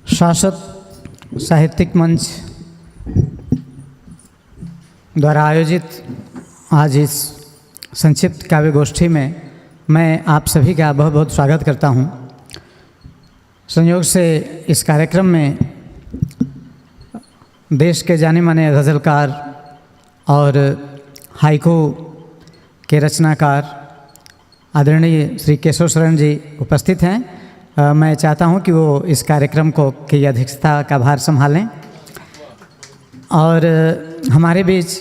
शाश्वत साहित्यिक मंच द्वारा आयोजित आज इस संक्षिप्त काव्य गोष्ठी में मैं आप सभी का बहुत बहुत स्वागत करता हूं। संयोग से इस कार्यक्रम में देश के जाने माने गज़लकार और हाइकू के रचनाकार आदरणीय श्री केशव शरण जी उपस्थित हैं। मैं चाहता हूं कि वो इस कार्यक्रम की अध्यक्षता का भार संभालें और हमारे बीच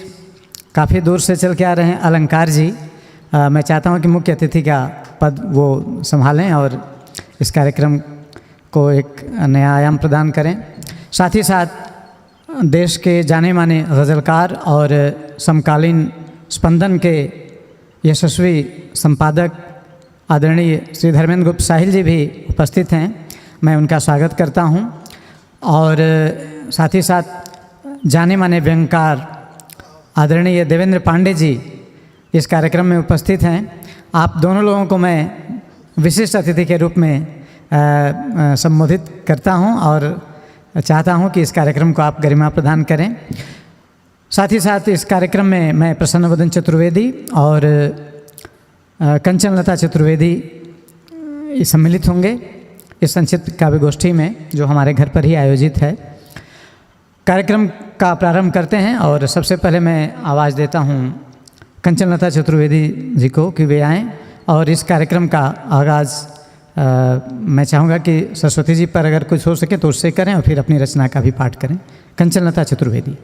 काफ़ी दूर से चल के आ रहे हैं अलंकार जी। मैं चाहता हूं कि मुख्य अतिथि का पद वो संभालें और इस कार्यक्रम को एक नया आयाम प्रदान करें। साथ ही साथ देश के जाने माने गज़लकार और समकालीन स्पंदन के यशस्वी संपादक आदरणीय श्री धर्मेंद्र गुप्त साहिल जी भी उपस्थित हैं। मैं उनका स्वागत करता हूं और साथ ही साथ जाने माने व्यंगकार आदरणीय देवेंद्र पांडे जी इस कार्यक्रम में उपस्थित हैं। आप दोनों लोगों को मैं विशिष्ट अतिथि के रूप में संबोधित करता हूं और चाहता हूं कि इस कार्यक्रम को आप गरिमा प्रदान करें। साथ ही साथ इस कार्यक्रम में मैं प्रसन्नवदन चतुर्वेदी और कंचन लता चतुर्वेदी सम्मिलित होंगे इस संक्षिप्त काव्य गोष्ठी में जो हमारे घर पर ही आयोजित है। कार्यक्रम का प्रारंभ करते हैं और सबसे पहले मैं आवाज़ देता हूं कंचन लता चतुर्वेदी जी को कि वे आएँ और इस कार्यक्रम का आगाज़ मैं चाहूँगा कि सरस्वती जी पर अगर कुछ हो सके तो उससे करें और फिर अपनी रचना का भी पाठ करें। कंचन लता चतुर्वेदी।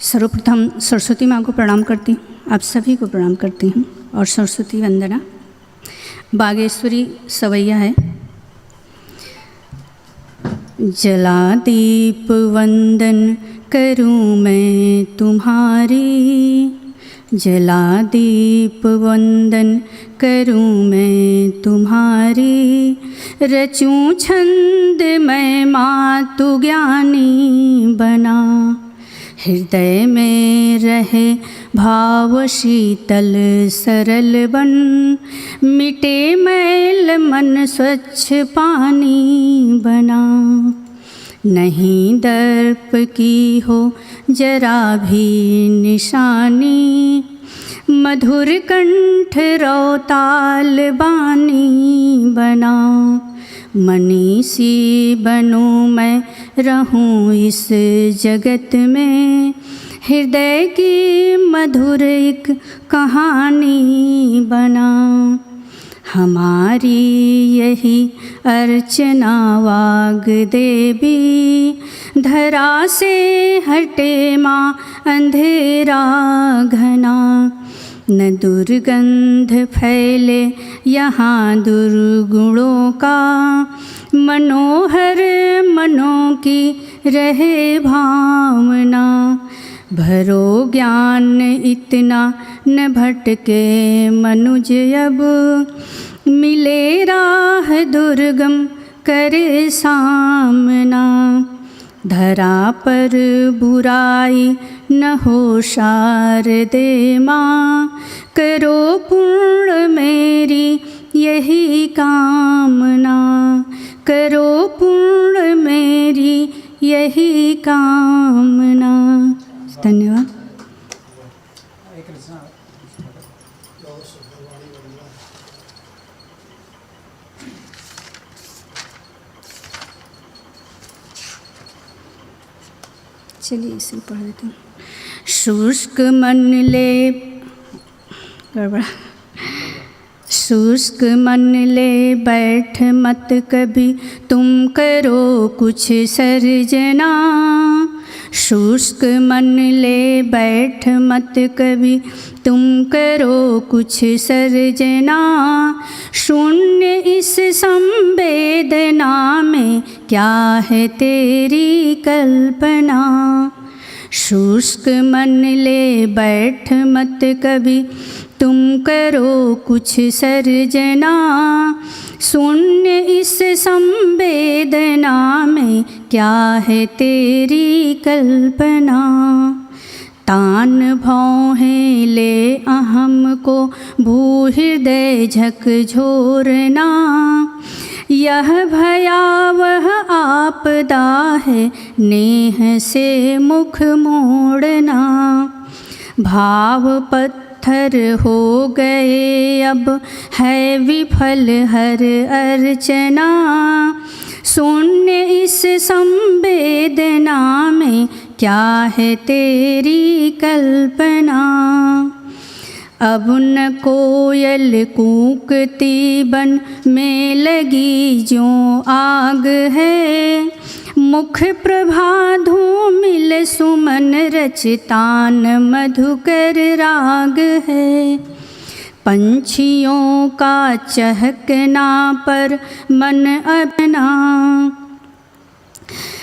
सर्वप्रथम सरस्वती माँ को प्रणाम करती हूँ, आप सभी को प्रणाम करती हूँ और सरस्वती वंदना। बागेश्वरी सवैया है। जला दीप वंदन करूँ मैं तुम्हारी, जला दीप वंदन करूँ मैं तुम्हारी, रचूं छंद मैं मातु ज्ञानी बना, हृदय में रहे भाव शीतल सरल बन, मिटे मैल मन स्वच्छ पानी बना, नहीं दर्प की हो जरा भी निशानी, मधुर कंठ रौताल बानी बना, मनी सी बनूं मैं रहूं इस जगत में, हृदय की मधुर एक कहानी बना, हमारी यही अर्चना वाग देवी, धरा से हटे माँ अंधेरा घना, न दुर्गंध फैले यहाँ दुर्गुणों का, मनोहर मनों की रहे भावना, भरो ज्ञान इतना न भटके मनुज अब, मिले राह दुर्गम करे सामना, धरा पर बुराई न हो शारदे माँ, करो पूर्ण मेरी यही कामना, करो पूर्ण मेरी यही कामना। धन्यवाद। चलिए इसे पढ़ देती हूँ। शुष्क मन ले गड़बड़ा, शुष्क मन ले बैठ मत कभी तुम करो कुछ सर्जना, शुष्क मन ले बैठ मत कभी तुम करो कुछ सर्जना, शून्य इस संवेदना में क्या है तेरी कल्पना, शुष्क मन ले बैठ मत कभी तुम करो कुछ सर्जना, शून्य इस संवेदना में क्या है तेरी कल्पना। तान भौहें ले अहम को भू हृदय झकझोरना, यह भयावह आपदा है नेह से मुख मोड़ना। भाव पत्थर हो गए अब है विफल हर अर्चना, शून्य इस संवेदना में क्या है तेरी कल्पना। अब न कोयल कूकती बन में लगी जो आग है, मुख प्रभा धूमिल सुमन रचतान मधुकर राग है। पंछियों का चहकना पर मन अपना,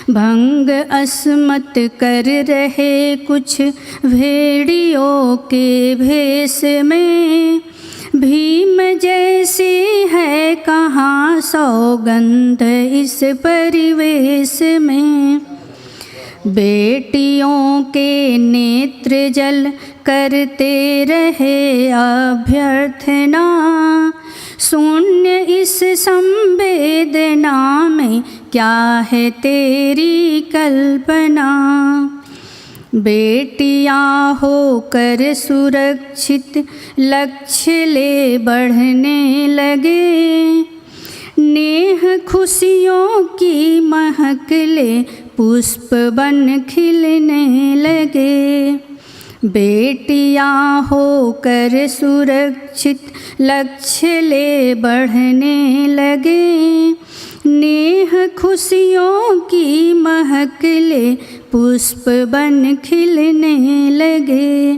भंग अस्मत कर रहे कुछ भेड़ियों के भेष में। भीम जैसी है कहाँ सौगंध इस परिवेश में। बेटियों के नेत्र जल करते रहे अभ्यर्थना, शून्य इस संवेदना में क्या है तेरी कल्पना। बेटियां होकर सुरक्षित लक्ष्य ले बढ़ने लगे, नेह खुशियों की महक ले पुष्प बन खिलने लगे। बेटियां होकर सुरक्षित लक्ष्य ले बढ़ने लगे, नेह खुशियों की महक ले पुष्प बन खिलने लगे।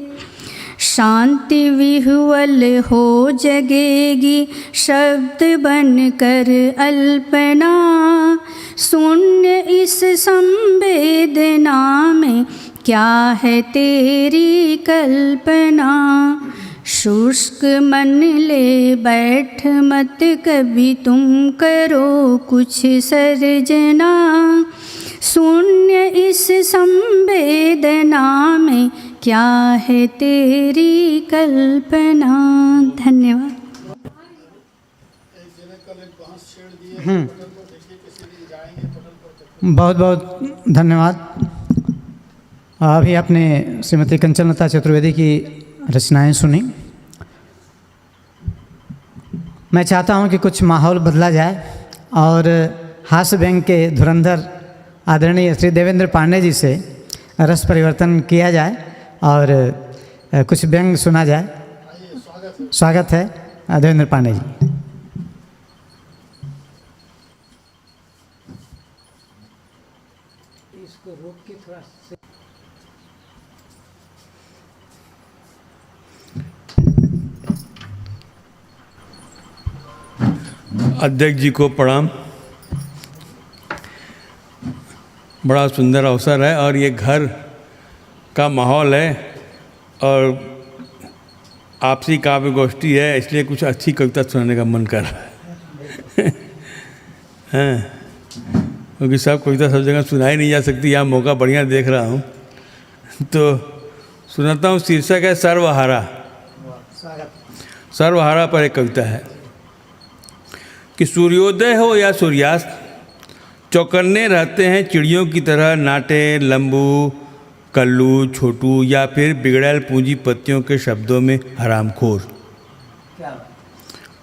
शांति विह्वल हो जगेगी शब्द बनकर अल्पना, शून्य इस संवेदना में क्या है तेरी कल्पना। शुष्क मन ले बैठ मत कभी तुम करो कुछ सर्जना, शून्य इस संवेदना में क्या है तेरी कल्पना। धन्यवाद। बहुत बहुत धन्यवाद। अभी आपने श्रीमती कंचनलता चतुर्वेदी की रचनाएं सुनी। मैं चाहता हूं कि कुछ माहौल बदला जाए और हास्य व्यंग के धुरंधर आदरणीय श्री देवेंद्र पांडे जी से रस परिवर्तन किया जाए और कुछ व्यंग सुना जाए। स्वागत है देवेंद्र पांडे जी। अध्यक्ष जी को प्रणाम। बड़ा सुंदर अवसर है और ये घर का माहौल है और आपसी काव्य गोष्ठी है, इसलिए कुछ अच्छी कविता सुनाने का मन कर रहा है। क्योंकि सब कविता सब जगह सुनाई नहीं जा सकती, यहाँ मौका बढ़िया देख रहा हूँ तो सुनाता हूँ। शीर्षक है सर्वहारा। सर्वहारा पर एक कविता है कि सूर्योदय हो या सूर्यास्त, चौकन्ने रहते हैं चिड़ियों की तरह नाटे, लंबू, कल्लू, छोटू या फिर बिगड़ैल पूंजीपतियों के शब्दों में हरामखोर।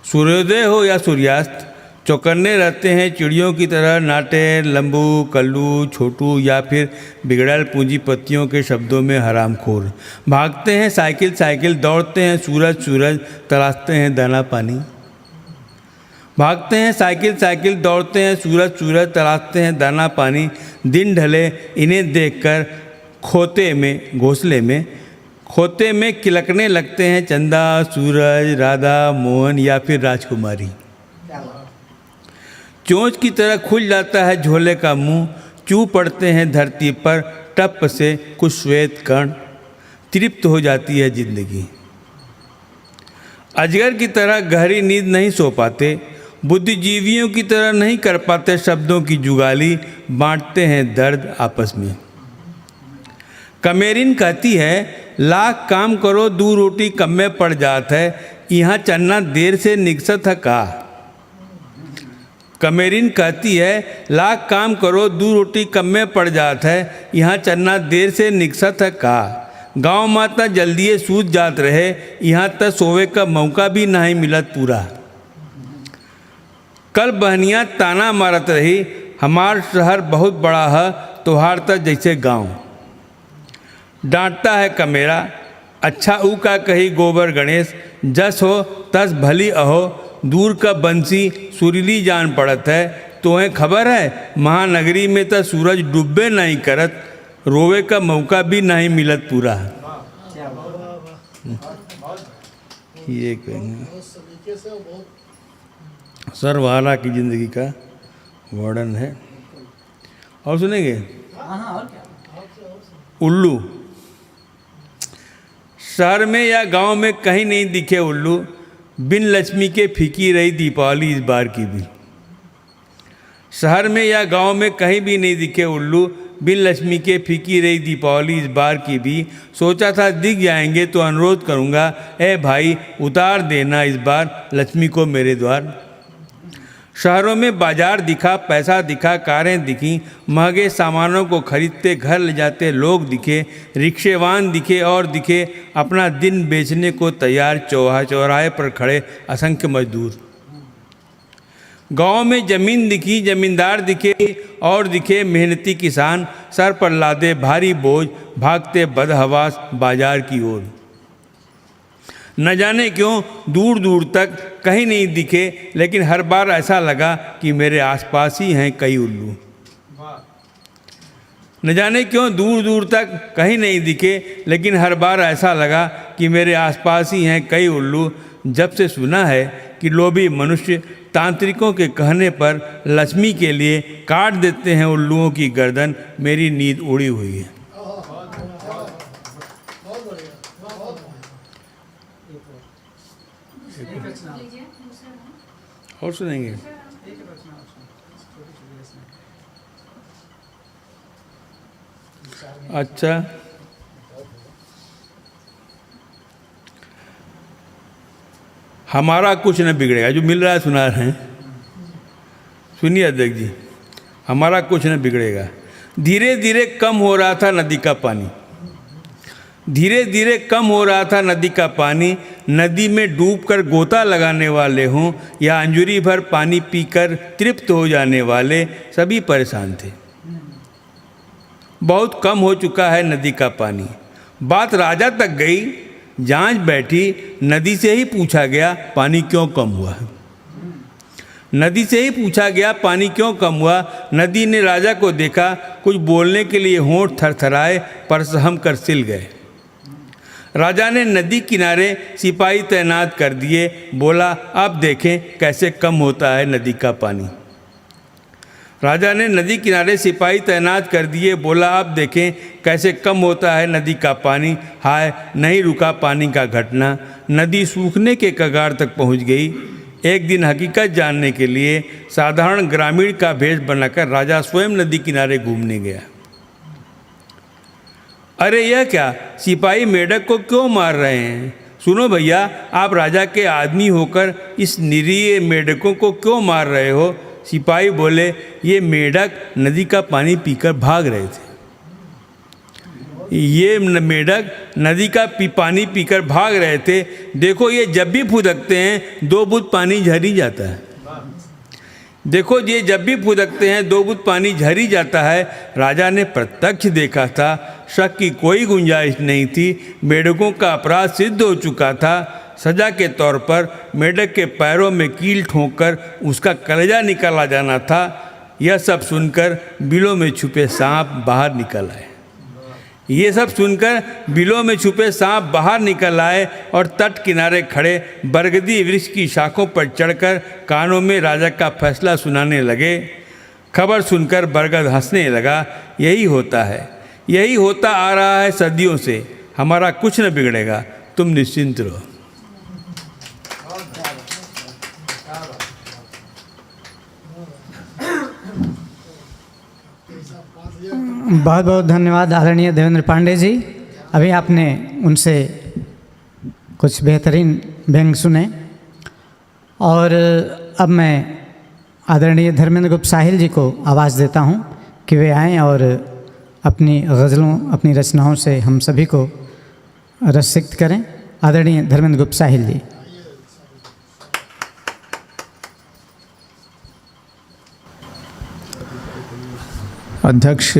सूर्योदय हो या सूर्यास्त, चौकन्ने रहते हैं चिड़ियों की तरह नाटे, लंबू, कल्लू, छोटू या फिर बिगड़ैल पूंजीपतियों के शब्दों में हरामखोर। भागते हैं साइकिल साइकिल, दौड़ते हैं सूरज सूरज, तलाशते हैं दाना पानी। भागते हैं साइकिल साइकिल, दौड़ते हैं सूरज सूरज, तलाशते हैं दाना पानी। दिन ढले इन्हें देखकर खोते में, घोंसले में, खोते में किलकने लगते हैं चंदा, सूरज, राधा, मोहन या फिर राजकुमारी। चोंच की तरह खुल जाता है झोले का मुंह, चू पड़ते हैं धरती पर टप से कुछ श्वेत कण, तृप्त हो जाती है जिंदगी। अजगर की तरह गहरी नींद नहीं सो पाते, बुद्धिजीवियों की तरह नहीं कर पाते शब्दों की जुगाली, बांटते हैं दर्द आपस में। कमेरिन कहती है, लाख काम करो दू रोटी कम में पड़ जात है, यहाँ चन्ना देर से निकसत है का। कमेरिन कहती है, लाख काम करो दू रोटी कम में पड़ जात है, यहाँ चन्ना देर से निकसत है का। गाँव माता जल्दिए सूझ जात रहे, यहाँ तक सोवे का मौका भी नहीं मिलत पूरा। कल बहनियाँ ताना मारत रही, हमार शहर बहुत बड़ा है, तोहार तक जैसे गाँव। डांटता है कमेरा, अच्छा ऊ का कही गोबर गणेश, जस हो तस भली अहो, दूर का बंसी सुरीली जान पड़त है। तोहें खबर है महानगरी में तो सूरज डूबे नहीं करत, रोवे का मौका भी नहीं मिलत पूरा। ये कहेंगे सरवाला की जिंदगी का वर्णन है। और सुनेंगे उल्लू। शहर में या गांव में कहीं नहीं दिखे उल्लू, बिन लक्ष्मी के फीकी रही दीपावली इस बार की भी। शहर में या गांव में कहीं भी नहीं दिखे उल्लू, बिन लक्ष्मी के फीकी रही दीपावली इस बार की भी। सोचा था दिख जाएंगे तो अनुरोध करूंगा, ए भाई उतार देना इस बार लक्ष्मी को मेरे द्वार। शहरों में बाजार दिखा, पैसा दिखा, कारें दिखी, महंगे सामानों को खरीदते घर ले जाते लोग दिखे, रिक्शेवान दिखे और दिखे अपना दिन बेचने को तैयार चौराहे पर खड़े असंख्य मजदूर। गांव में जमीन दिखी, जमींदार दिखे और दिखे मेहनती किसान, सर पर लादे भारी बोझ, भागते बदहवास बाजार की ओर। न जाने क्यों दूर दूर तक कहीं नहीं दिखे, लेकिन हर बार ऐसा लगा कि मेरे आसपास ही हैं कई उल्लू। न जाने क्यों दूर दूर तक कहीं नहीं दिखे, लेकिन हर बार ऐसा लगा कि मेरे आसपास ही हैं कई उल्लू। जब से सुना है कि लोभी मनुष्य तांत्रिकों के कहने पर लक्ष्मी के लिए काट देते हैं उल्लुओं की गर्दन, मेरी नींद उड़ी हुई है। और सुनेंगे अच्छा। हमारा कुछ न बिगड़ेगा, जो मिल रहा है सुना रहे हैं, सुनिए अध्यक्ष जी। हमारा कुछ न बिगड़ेगा। धीरे धीरे कम हो रहा था नदी का पानी, धीरे धीरे कम हो रहा था नदी का पानी। नदी में डूबकर गोता लगाने वाले हों या अंजुरी भर पानी पीकर तृप्त हो जाने वाले, सभी परेशान थे। बहुत कम हो चुका है नदी का पानी। बात राजा तक गई, जांच बैठी, नदी से ही पूछा गया पानी क्यों कम हुआ। नदी से ही पूछा गया पानी क्यों कम हुआ। नदी ने राजा को देखा, कुछ बोलने के लिए होंठ थरथराए पर सहम कर सिल गए। राजा ने नदी किनारे सिपाही तैनात कर दिए, बोला अब देखें कैसे कम होता है नदी का पानी। राजा ने नदी किनारे सिपाही तैनात कर दिए, बोला अब देखें कैसे कम होता है नदी का पानी। हाय नहीं रुका पानी का घटना, नदी सूखने के कगार तक पहुंच गई। एक दिन हकीकत जानने के लिए साधारण ग्रामीण का भेष बनाकर राजा स्वयं नदी किनारे घूमने गया। अरे यह क्या, सिपाही मेढक को क्यों मार रहे हैं? सुनो भैया, आप राजा के आदमी होकर इस निरीह मेढकों को क्यों मार रहे हो? सिपाही बोले, ये मेढक नदी का पानी पीकर भाग रहे थे। ये मेढक नदी का पानी पीकर भाग रहे थे। देखो ये जब भी फुदकते हैं 2 बूंद पानी झर ही जाता है। देखो ये जब भी फुदकते हैं 2 बूंद पानी झर ही जाता है। राजा ने प्रत्यक्ष देखा था, शक की कोई गुंजाइश नहीं थी। मेढकों का अपराध सिद्ध हो चुका था। सजा के तौर पर मेढक के पैरों में कील ठोंककर उसका कलेजा निकाला जाना था। यह सब सुनकर बिलों में छुपे सांप बाहर निकल आए। ये सब सुनकर बिलों में छुपे सांप बाहर निकल आए और तट किनारे खड़े बरगदी वृक्ष की शाखों पर चढ़कर कानों में राजा का फैसला सुनाने लगे। खबर सुनकर बरगद हंसने लगा। यही होता है, यही होता आ रहा है सदियों से। हमारा कुछ न बिगड़ेगा, तुम निश्चिंत रहो। बहुत बहुत धन्यवाद आदरणीय देवेंद्र पांडे जी। अभी आपने उनसे कुछ बेहतरीन व्यंग सुने और अब मैं आदरणीय धर्मेंद्र गुप्त साहिल जी को आवाज़ देता हूं कि वे आएं और अपनी गज़लों, अपनी रचनाओं से हम सभी को रसिक्त करें। आदरणीय धर्मेंद्र गुप्त साहिल जी। अध्यक्ष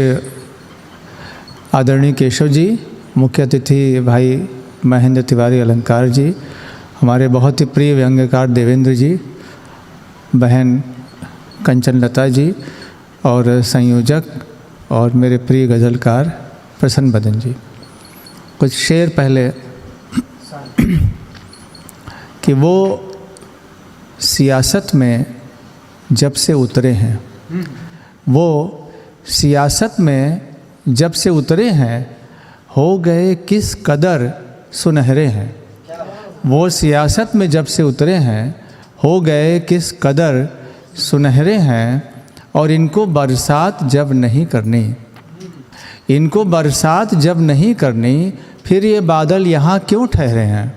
आदरणीय केशव जी, मुख्य अतिथि भाई महेंद्र तिवारी अलंकार जी, हमारे बहुत ही प्रिय व्यंग्यकार देवेंद्र जी, बहन कंचन लता जी और संयोजक और मेरे प्रिय गज़लकार प्रसन्न बदन जी। कुछ शेर पहले कि वो सियासत में जब से उतरे हैं, वो सियासत में जब से उतरे हैं, हो गए किस कदर सुनहरे हैं। वो सियासत में जब से उतरे हैं, हो गए किस कदर सुनहरे हैं। और इनको बरसात जब नहीं करनी, इनको बरसात जब नहीं करनी, फिर ये बादल यहाँ क्यों ठहरे हैं।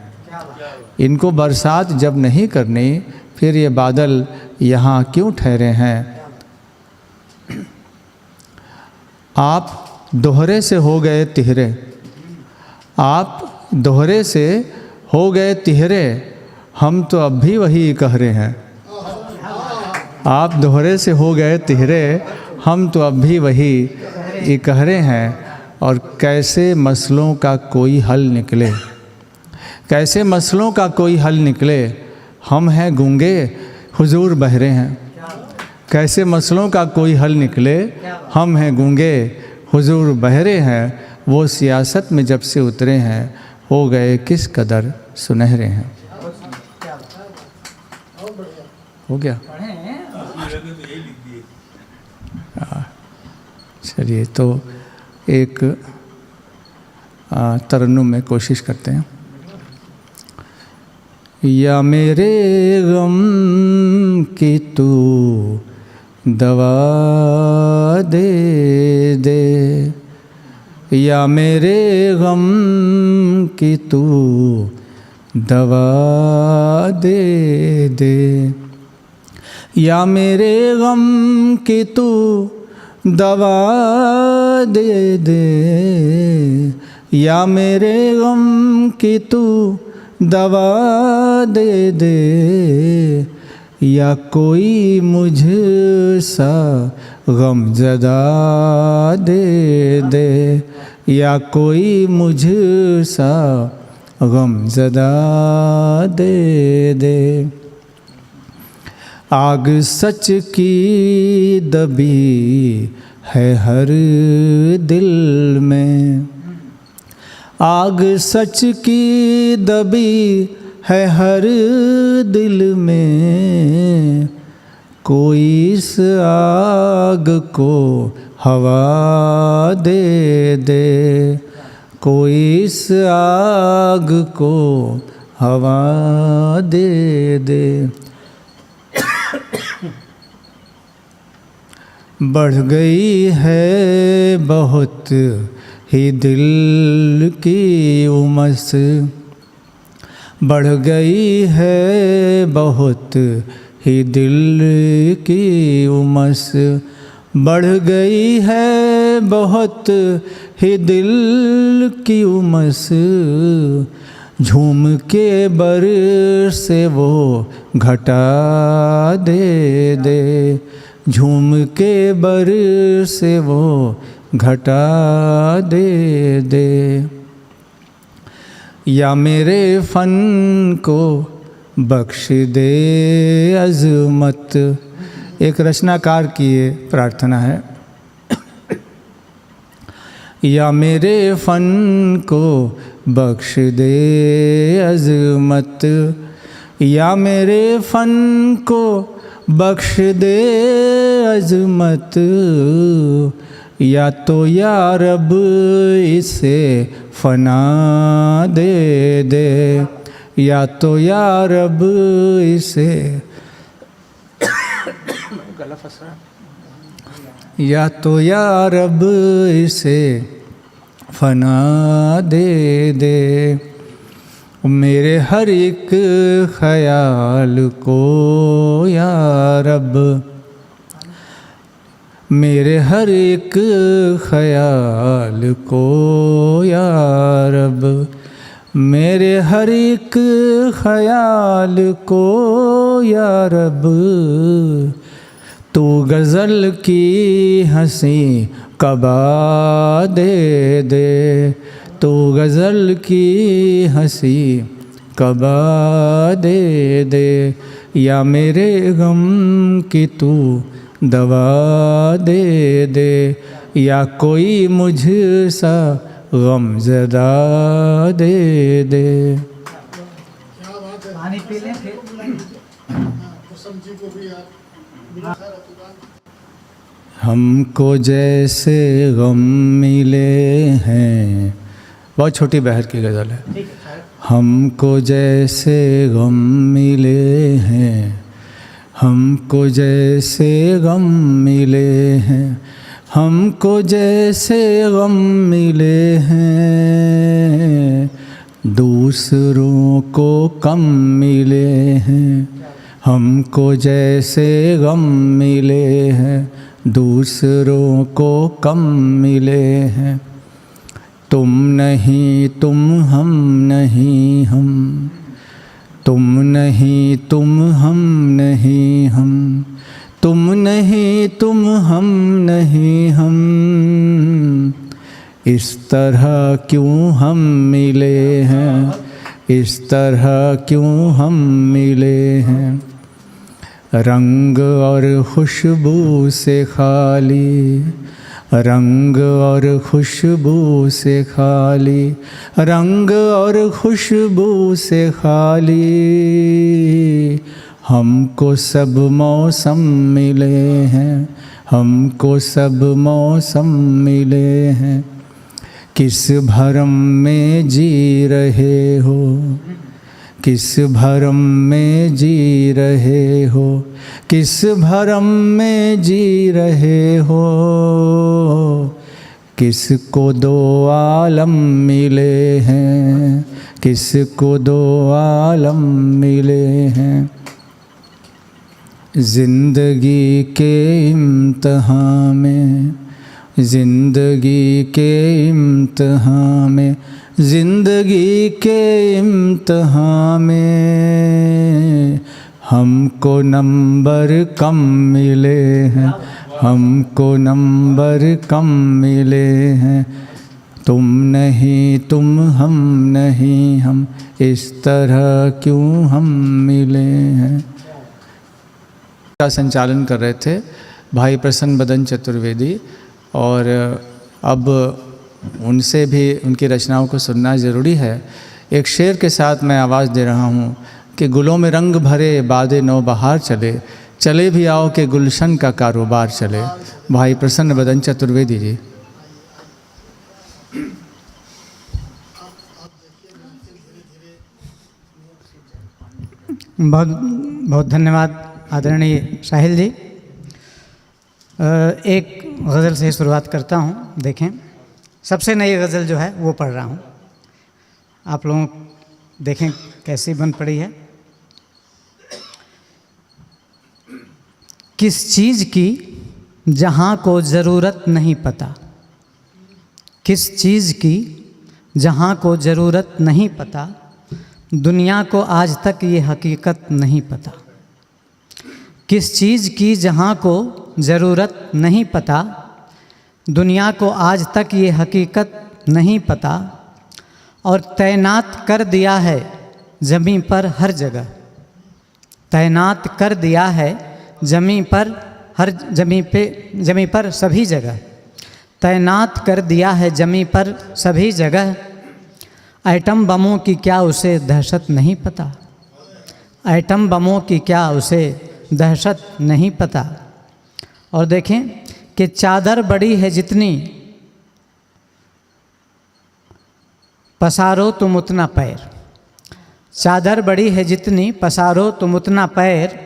इनको बरसात जब नहीं करनी, फिर ये बादल यहाँ क्यों ठहरे हैं। आप दोहरे से हो गए तिहरे, आप दोहरे से हो गए तिहरे, हम तो अब भी वही कह रहे हैं। आप दोहरे से हो गए तिहरे, हम तो अब भी वही कह रहे हैं। और कैसे मसलों का कोई हल निकले, कैसे मसलों का कोई हल निकले, हम हैं गूंगे हुजूर बहरे हैं। कैसे मसलों का कोई हल निकले, हम हैं गूंगे हुजूर बहरे हैं। वो सियासत में जब से उतरे हैं, हो गए किस कदर सुनहरे हैं। हो गया। चलिए तो एक तरन्नुम में कोशिश करते हैं। या मेरे गम की तू दवा दे दे, या मेरे गम की तू दवा दे दे, या मेरे गम की तू दवा दे दे, या मेरे गम की तू दवा दे दे, या कोई मुझसा गमज़दा दे दे, या कोई मुझसा गमज़दा दे दे। आग सच की दबी है हर दिल में, आग सच की दबी है हर दिल में, कोई इस आग को हवा दे दे, कोई इस आग को हवा दे दे। बढ़ गई है बहुत ही दिल की उमस, बढ़ गई है बहुत ही दिल की उमस, बढ़ गई है बहुत ही दिल की उमस। झूम के बर से वो घटा दे दे, झूम के बर से वो घटा दे दे। या मेरे फ़न को बख्श दे अज़मत, एक रचनाकार की ये प्रार्थना है। या मेरे फ़न को बख्श दे अज़मत, या मेरे फ़न को बख्श दे अज़मत, या तो या रब इसे फ़ना दे दे, या तो या रब इसे या तो या रब इसे फना दे दे, मेरे हर एक ख्याल को या रब, मेरे हर एक ख्याल को या रब, मेरे हर एक ख्याल को या रब, तू गज़ल की हंसी कबा दे दे, तू गज़ल की हंसी कबा दे दे, या मेरे गम की तू दवा दे दे, या कोई मुझसा गमज़दा दे दे। पानी पी लें फिर। हमको जैसे गम मिले हैं, बहुत छोटी बहर की गज़ल है। हमको जैसे गम मिले हैं, हमको जैसे गम मिले हैं, हमको जैसे गम मिले हैं, दूसरों को कम मिले हैं, हमको जैसे गम मिले हैं, दूसरों को कम मिले हैं, तुम नहीं तुम हम नहीं हम, तुम नहीं तुम हम नहीं हम, तुम नहीं तुम हम नहीं हम, इस तरह क्यों हम मिले हैं, इस तरह क्यों हम मिले हैं, रंग और खुशबू से खाली, रंग और खुशबू से खाली, रंग और खुशबू से खाली, हमको सब मौसम मिले हैं, हमको सब मौसम मिले हैं, किस भरम में जी रहे हो, किस भरम में जी रहे हो, किस भरम में जी रहे हो, किसको दो आलम मिले हैं, किसको दो आलम मिले हैं, ज़िंदगी के इम्तिहान में, ज़िंदगी के इम्तिहान में, ज़िंदगी के इम्तिहान में, हमको नंबर कम मिले हैं, हमको नंबर कम मिले हैं, तुम नहीं तुम हम नहीं हम, इस तरह क्यों हम मिले हैं। का संचालन कर रहे थे भाई प्रसन्न बदन चतुर्वेदी, और अब उनसे भी उनकी रचनाओं को सुनना ज़रूरी है। एक शेर के साथ मैं आवाज़ दे रहा हूँ कि गुलों में रंग भरे बादे नौ बहार चले, चले भी आओ कि गुलशन का कारोबार चले। भाई प्रसन्न बदन चतुर्वेदी जी। बहुत बहुत धन्यवाद आदरणीय साहिल जी। एक गज़ल से शुरुआत करता हूँ। देखें, सबसे नई गज़ल जो है वो पढ़ रहा हूँ, आप लोगों देखें कैसी बन पड़ी है। किस चीज़ की जहाँ को ज़रूरत नहीं पता, किस चीज़ की जहाँ को ज़रूरत नहीं पता, दुनिया को आज तक ये हकीकत नहीं पता। किस चीज़ की जहाँ को ज़रूरत नहीं पता, दुनिया को आज तक ये हकीकत नहीं पता, और तैनात कर दिया है ज़मीं पर हर जगह, तैनात कर दिया है ज़मीं पर हर ज़मीं पर सभी जगह, तैनात कर दिया है ज़मीं पर सभी जगह। एटम बमों की क्या उसे दहशत नहीं पता, एटम बमों की क्या उसे दहशत नहीं पता। और देखें कि चादर बड़ी है जितनी, पसारो तुम उतना पैर, चादर बड़ी है जितनी पसारो तुम उतना पैर,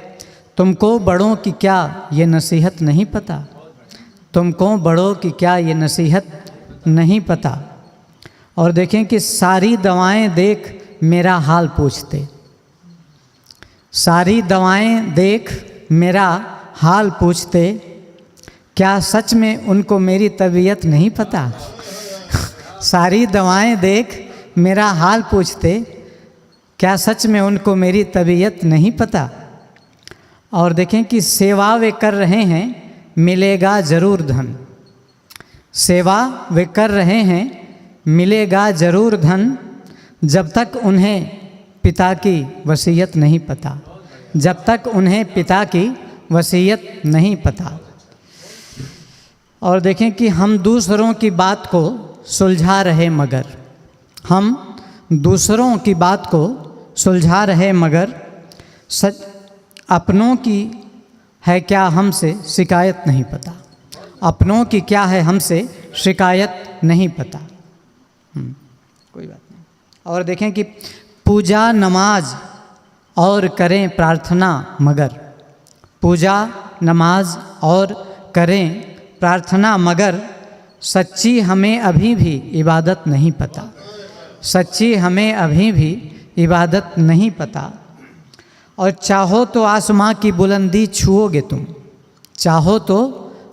तुमको बड़ों की क्या ये नसीहत नहीं पता, तुमको बड़ों की क्या ये नसीहत नहीं पता। और देखें कि सारी दवाएं देख मेरा हाल पूछते, सारी दवाएं देख मेरा हाल पूछते, क्या सच में उनको मेरी तबीयत नहीं पता। सारी दवाएं देख मेरा हाल पूछते, क्या सच में उनको मेरी तबीयत नहीं पता। और देखें कि सेवा वे कर रहे हैं मिलेगा ज़रूर धन, सेवा वे कर रहे हैं मिलेगा ज़रूर धन, जब तक उन्हें पिता की वसीयत नहीं पता, जब तक उन्हें पिता की वसीयत नहीं पता। और देखें कि हम दूसरों की बात को सुलझा रहे मगर, हम दूसरों की बात को सुलझा रहे मगर, सच अपनों की है क्या हमसे शिकायत नहीं पता, अपनों की क्या है हमसे शिकायत नहीं पता। कोई बात नहीं। और देखें कि पूजा नमाज और करें प्रार्थना मगर, पूजा नमाज और करें प्रार्थना मगर, सच्ची हमें अभी भी इबादत नहीं पता, सच्ची हमें अभी भी इबादत नहीं पता। और चाहो तो आसमां की बुलंदी छुओगे तुम, चाहो तो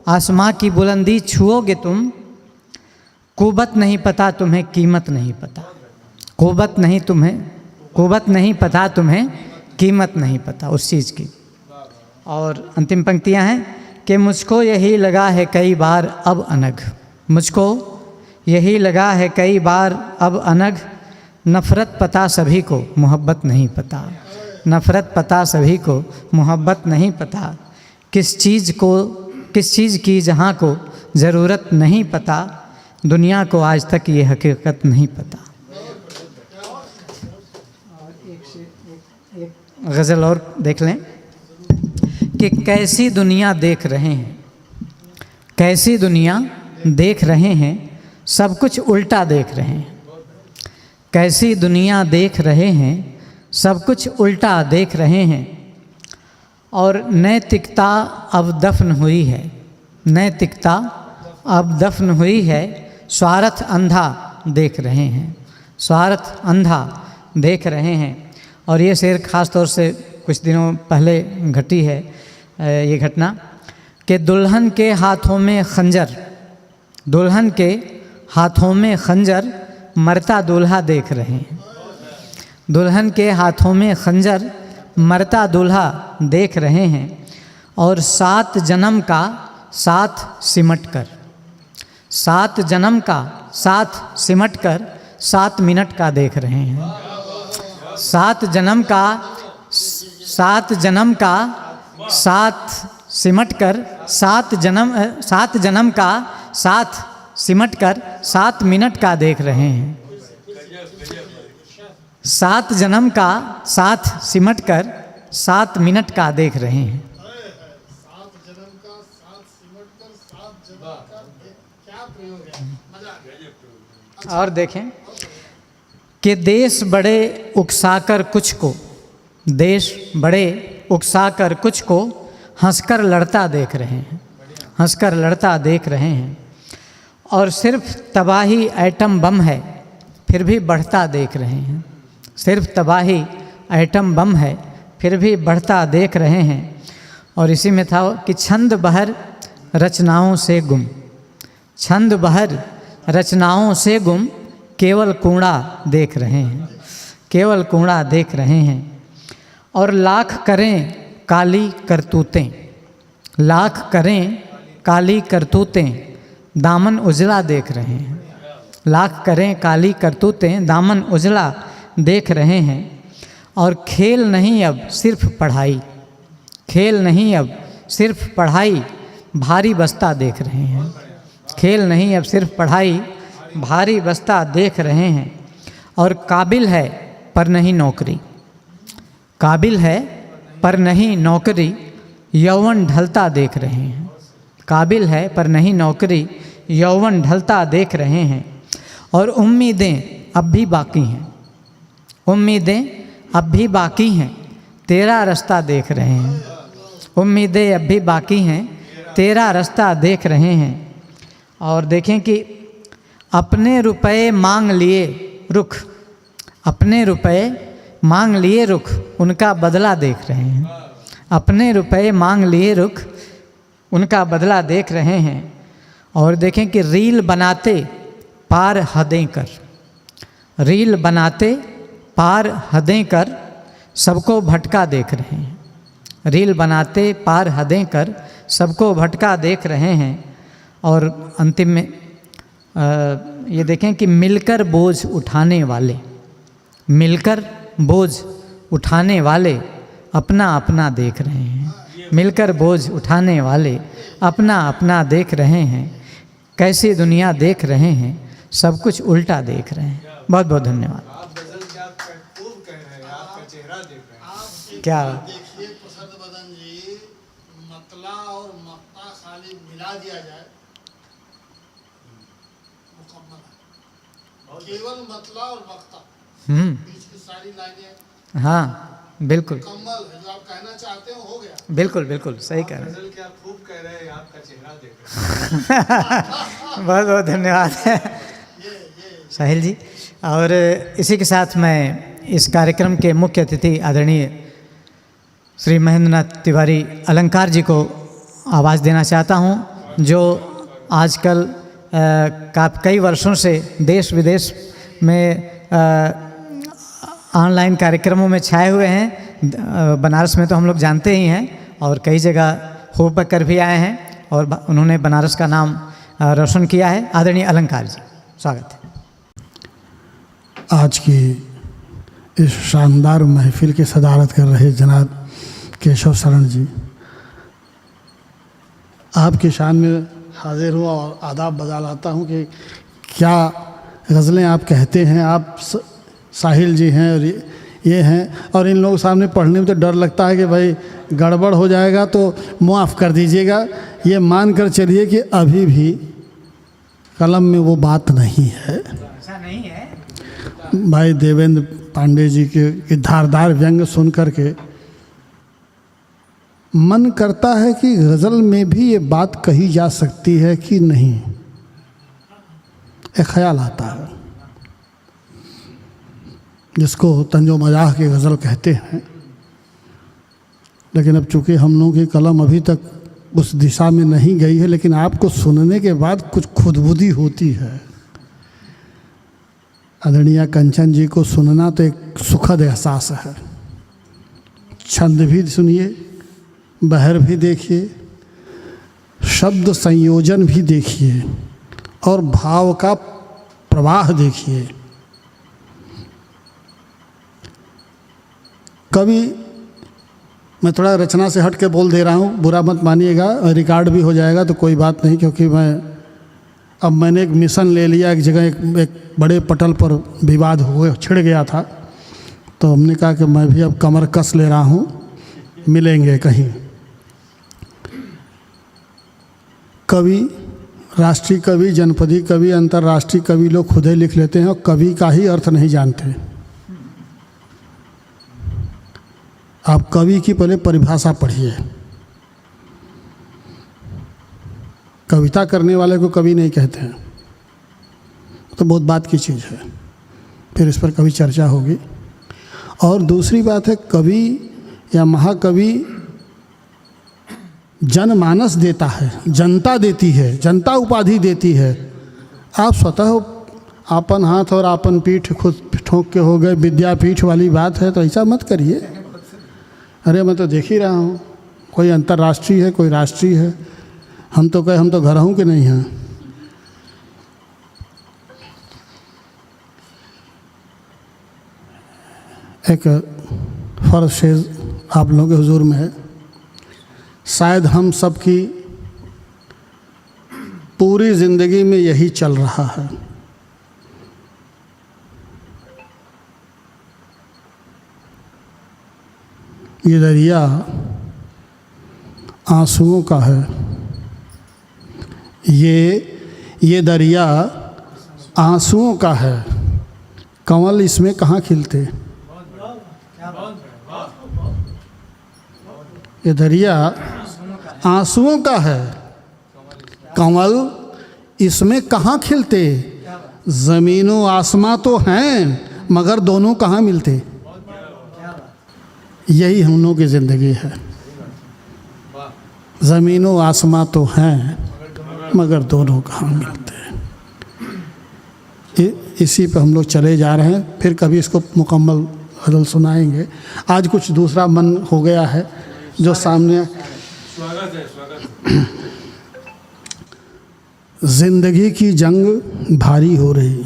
आसमां की बुलंदी छुओगे तुम, कुबत नहीं पता तुम्हें कीमत नहीं पता, कुबत नहीं पता तुम्हें कीमत नहीं पता उस चीज़ की। और अंतिम पंक्तियां हैं कि मुझको यही लगा है कई बार अब अनग, मुझको यही लगा है कई बार अब अनग, नफ़रत पता सभी को मोहब्बत नहीं पता, नफ़रत पता सभी को मोहब्बत नहीं पता। किस चीज़ की जहाँ को ज़रूरत नहीं पता, दुनिया को आज तक ये हकीकत नहीं पता। एक गज़ल और देख लें कि कैसी दुनिया देख रहे हैं, कैसी दुनिया देख रहे हैं, सब कुछ उल्टा देख रहे हैं, कैसी दुनिया देख रहे हैं, सब कुछ उल्टा देख रहे हैं। और नैतिकता अब दफन हुई है, नैतिकता अब दफन हुई है, स्वार्थ अंधा देख रहे हैं, स्वार्थ अंधा देख रहे हैं। और ये शेर ख़ास तौर से कुछ दिनों पहले घटी है ये घटना कि दुल्हन के हाथों में खंजर, दुल्हन के हाथों में खंजर, मरता दूल्हा देख रहे हैं, दुल्हन के हाथों में खंजर, मरता दूल्हा देख रहे हैं। और 7 जन्म का साथ सिमट कर, 7 जन्म का साथ सिमट कर 7 मिनट का देख रहे हैं, 7 जन्म का 7 जन्म का साथ सिमट कर 7 जन्म का साथ सिमट कर 7 मिनट का देख रहे हैं, 7 जन्म का साथ सिमट कर 7 मिनट का देख रहे हैं। और देखें कि देश बड़े उकसाकर कुछ को, देश बड़े उकसाकर कुछ को हंसकर लड़ता देख रहे हैं, हंसकर लड़ता देख रहे हैं। और सिर्फ तबाही एटम बम है फिर भी बढ़ता देख रहे हैं, सिर्फ तबाही एटम बम है फिर भी बढ़ता देख रहे हैं। और इसी में था कि छंद बहर रचनाओं से गुम, छंद बहर रचनाओं से गुम, केवल कूड़ा देख रहे हैं, केवल कूड़ा देख रहे हैं। और लाख करें काली करतूतें, लाख करें काली करतूतें, दामन उजला देख रहे हैं, लाख करें काली करतूतें, दामन उजला देख रहे हैं। और खेल नहीं अब सिर्फ पढ़ाई, खेल नहीं अब सिर्फ पढ़ाई, भारी बस्ता देख रहे हैं, खेल नहीं अब सिर्फ पढ़ाई, भारी बस्ता देख रहे हैं। और काबिल है पर नहीं नौकरी, काबिल है पर नहीं नौकरी, यौवन ढलता देख रहे हैं, काबिल है पर नहीं नौकरी, यौवन ढलता देख रहे हैं। और उम्मीदें अब भी बाकी हैं, उम्मीदें अब भी बाकी हैं, तेरा रास्ता देख रहे हैं। उम्मीदें अब भी बाकी हैं, तेरा रास्ता देख रहे हैं। और देखें कि अपने रुपए मांग लिए रुख, अपने रुपए मांग लिए रुख, उनका बदला देख रहे हैं। अपने रुपए मांग लिए रुख, उनका बदला देख रहे हैं। और देखें कि रील बनाते पार हदें कर, रील बनाते पार हदें कर, सबको भटका देख रहे हैं। रील बनाते पार हदें कर, सबको भटका देख रहे हैं। और अंतिम में ये देखें कि मिलकर बोझ उठाने वाले, मिलकर बोझ उठाने वाले अपना अपना देख रहे हैं। मिलकर बोझ उठाने वाले अपना अपना देख रहे हैं। कैसी दुनिया देख रहे हैं, सब कुछ उल्टा देख रहे हैं। बहुत बहुत धन्यवाद। क्या देखिए प्रसन्न बदन जी, मतला और मक्ता खाली मिला दिया जाए मुकम्मल है। केवल मतला और मक्ता, बीच की सारी लाइनें हाँ बिल्कुल मुकम्मल है। जो आप कहना चाहते हो गया। बिल्कुल बिल्कुल सही कह रहे हैं। क्या खूब कह रहे हैं, आपका चेहरा देख रहे हैं। बहुत बहुत धन्यवाद साहिल जी। और इसी के साथ मैं इस कार्यक्रम के मुख्य अतिथि आदरणीय श्री महेंद्रनाथ तिवारी अलंकार जी को आवाज़ देना चाहता हूं, जो आजकल कई वर्षों से देश विदेश में ऑनलाइन कार्यक्रमों में छाए हुए हैं। बनारस में तो हम लोग जानते ही हैं, और कई जगह हो कर भी आए हैं, और उन्होंने बनारस का नाम रोशन किया है। आदरणीय अलंकार जी, स्वागत है। आज की इस शानदार महफिल की सदारत कर रहे जनाब केशव शरण जी, आपकी शान में हाजिर हुआ और आदाब बजा लाता हूँ कि क्या गज़लें आप कहते हैं। आप साहिल जी हैं और ये हैं, और इन लोगों के सामने पढ़ने में तो डर लगता है कि भाई गड़बड़ हो जाएगा तो माफ़ कर दीजिएगा। ये मान कर चलिए कि अभी भी कलम में वो बात नहीं है। ऐसा नहीं है। भाई देवेंद्र पांडे जी के धारदार व्यंग सुन कर के मन करता है कि गज़ल में भी ये बात कही जा सकती है कि नहीं, एक ख्याल आता है, जिसको तंजो मजाह की गज़ल कहते हैं। लेकिन अब चूँकि हम लोगों की कलम अभी तक उस दिशा में नहीं गई है, लेकिन आपको सुनने के बाद कुछ खुदबुदी होती है। आदरणीय कंचन जी को सुनना तो एक सुखद एहसास है। छंद भी सुनिए, बहर भी देखिए, शब्द संयोजन भी देखिए, और भाव का प्रवाह देखिए। कभी मैं थोड़ा रचना से हट के बोल दे रहा हूँ, बुरा मत मानिएगा, रिकॉर्ड भी हो जाएगा तो कोई बात नहीं, क्योंकि मैंने एक मिशन ले लिया। एक जगह एक बड़े पटल पर विवाद हुए छिड़ गया था, तो हमने कहा कि मैं भी अब कमर कस ले रहा हूँ, मिलेंगे कहीं। कवि, राष्ट्रीय कवि, जनपदी कवि, अंतर्राष्ट्रीय कवि लोग खुद ही लिख लेते हैं और कवि का ही अर्थ नहीं जानते। आप कवि की पहले परिभाषा पढ़िए। कविता करने वाले को कवि नहीं कहते हैं, तो बहुत बात की चीज़ है। फिर इस पर कभी चर्चा होगी। और दूसरी बात है, कवि या महाकवि जनमानस देता है, जनता देती है, जनता उपाधि देती है। आप स्वतः आपन हाथ और आपन पीठ खुद ठोक के हो गए विद्यापीठ वाली बात है, तो ऐसा मत करिए। अरे मैं तो देख ही रहा हूँ, कोई अंतर्राष्ट्रीय है, कोई राष्ट्रीय है। हम तो कहे हम तो घर हूँ कि नहीं हैं। एक फ़र्ज़ शेज़ आप लोगों के हुजूर में है। शायद हम सब की पूरी ज़िंदगी में यही चल रहा है। ये दरिया आंसुओं का है, ये दरिया आंसुओं का है, कमल इसमें कहाँ खिलते। क्या ये दरिया आंसुओं का है, कमल इसमें कहाँ खिलते, ज़मीनों आसमां तो हैं मगर दोनों कहाँ मिलते। यही हम लोगों की ज़िंदगी है, ज़मीनों आसमां तो हैं मगर दोनों कहाँ मिलते हैं। इसी पे हम लोग चले जा रहे हैं, फिर कभी इसको मुकम्मल गज़ल सुनाएंगे। आज कुछ दूसरा मन हो गया है जो सामने। स्वागत है, स्वागत। जिंदगी की जंग भारी हो रही,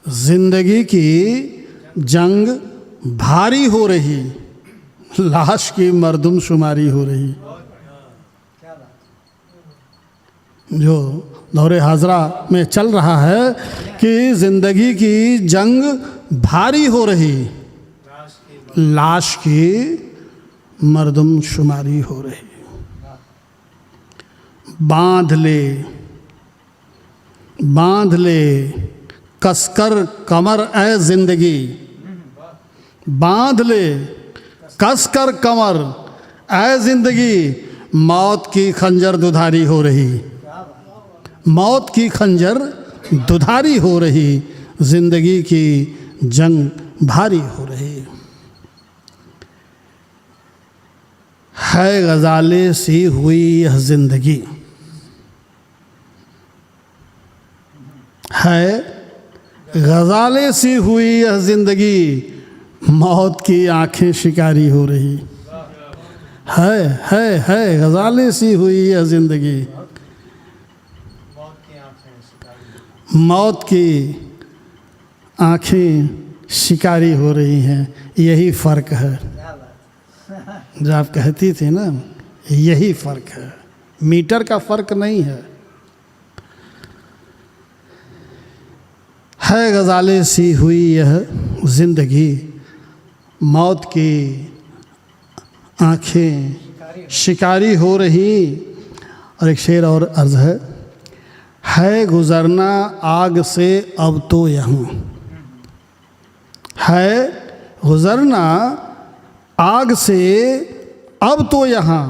जिंदगी की जंग भारी हो रही, लाश की मर्दमशुमारी हो रही। जो दौरे हाजरा में चल रहा है कि जिंदगी की जंग भारी हो रही, लाश की मर्दमशुमारी हो रही। बांध ले कसकर कमर ए जिंदगी, बांध ले कसकर कमर ए जिंदगी, मौत की खंजर दुधारी हो रही, मौत की खंजर दुधारी हो रही, जिंदगी की जंग भारी हो रही। है गजाले सी हुई यह जिंदगी, है गजाले सी हुई यह जिंदगी, मौत की आंखें शिकारी हो रही। है गजाले सी हुई यह जिंदगी, मौत की आंखें शिकारी हो रही हैं। यही फ़र्क है जो आप कहती थी ना, यही फ़र्क है, मीटर का फ़र्क नहीं है। है गजाले सी हुई यह ज़िंदगी, मौत की आँखें शिकारी हो रही। और एक शेर और अर्ज़ है गुज़रना आग से अब तो यहाँ, है गुज़रना आग से अब तो यहाँ,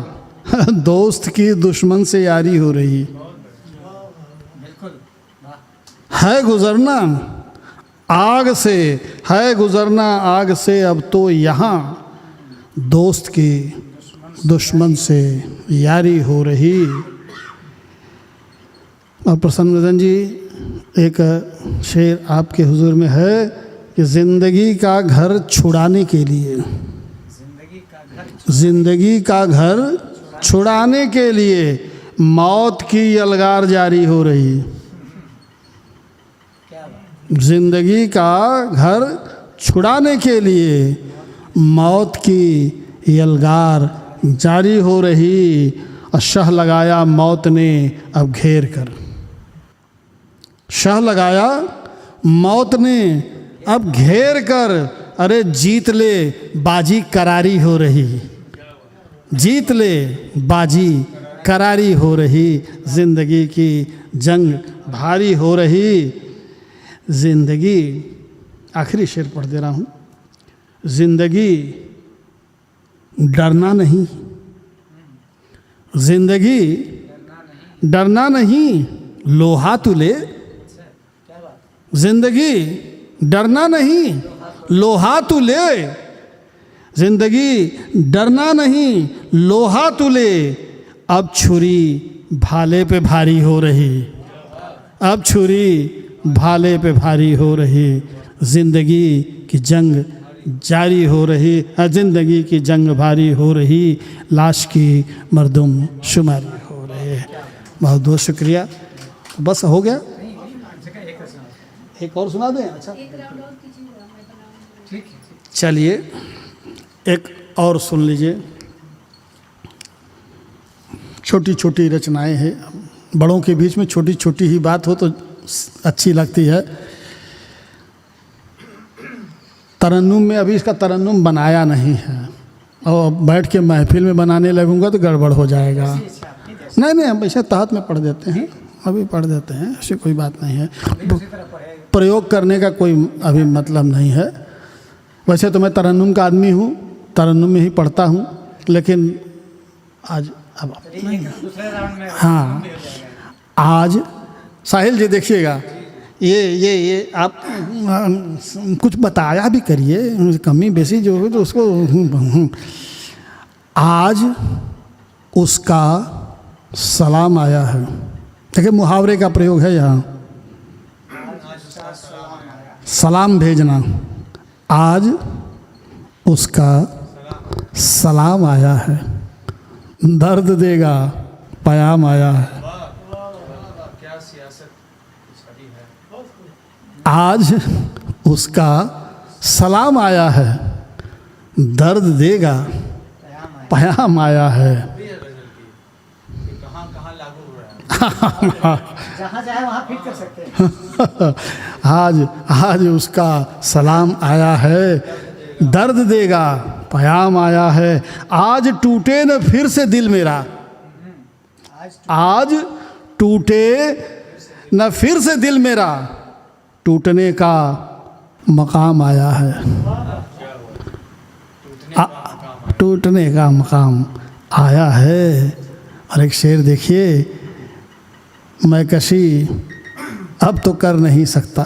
दोस्त की दुश्मन से यारी हो रही। है गुज़रना आग से, है गुज़रना आग से अब तो यहाँ, दोस्त की दुश्मन से यारी हो रही। और प्रसन्न वदन जी एक शेर आपके हुजूर में है कि ज़िंदगी का घर छुड़ाने के लिए, ज़िंदगी का घर छुड़ाने के लिए मौत की यलगार जारी हो रही। ज़िंदगी का घर छुड़ाने के लिए मौत की यलगार जारी हो रही। और शह लगाया मौत ने अब घेर कर, शह लगाया मौत ने अब घेर कर, अरे जीत ले बाजी करारी हो रही, जीत ले बाजी करारी हो रही, ज़िंदगी की जंग भारी हो रही। ज़िंदगी, आखिरी शेर पढ़ दे रहा हूँ। ज़िंदगी डरना नहीं, ज़िंदगी डरना नहीं, लोहा तुले, ज़िंदगी डरना नहीं, लोहा तुले, ज़िंदगी डरना नहीं, लोहा तुले, अब छुरी भाले पे भारी हो रही, अब छुरी भाले पे भारी हो रही। ज़िंदगी की जंग जारी हो रही, ज़िंदगी की जंग भारी हो रही, लाश की मर्दम शुमारी हो रही। बहुत बहुत शुक्रिया। बस हो गया, एक और सुना दें? अच्छा चलिए एक और सुन लीजिए। छोटी छोटी रचनाएं हैं, बड़ों के बीच में छोटी छोटी ही बात हो तो अच्छी लगती है। तरन्नुम में अभी इसका तरन्नुम बनाया नहीं है, और बैठ के महफिल में बनाने लगूंगा तो गड़बड़ हो जाएगा। नहीं हम ऐसे तहत में पढ़ देते हैं, अभी पढ़ देते हैं, ऐसी कोई बात नहीं है। प्रयोग करने का कोई अभी मतलब नहीं है। वैसे तो मैं तरन्नुम का आदमी हूँ, तरन्नुम में ही पढ़ता हूँ, लेकिन आज अब हाँ, आज साहिल जी देखिएगा, ये आप कुछ बताया भी करिए, कमी बेसी जो हो तो उसको। आज उसका सलाम आया है। देखिए मुहावरे का प्रयोग है यहाँ, सलाम भेजना। आज उसका सलाम आया है, दर्द देगा पयाम आया है। आज उसका सलाम आया है, दर्द देगा पयाम आया है। जहाँ जाए वहाँ फिट कर सकते हैं। आज उसका सलाम आया है, दर्द देगा पयाम आया है। आज टूटे न फिर से दिल मेरा, आज टूटे न फिर से दिल मेरा, टूटने का मकाम आया है। टूटने का मकाम आया है। और एक शेर देखिए, मैं कशी अब तो कर नहीं सकता,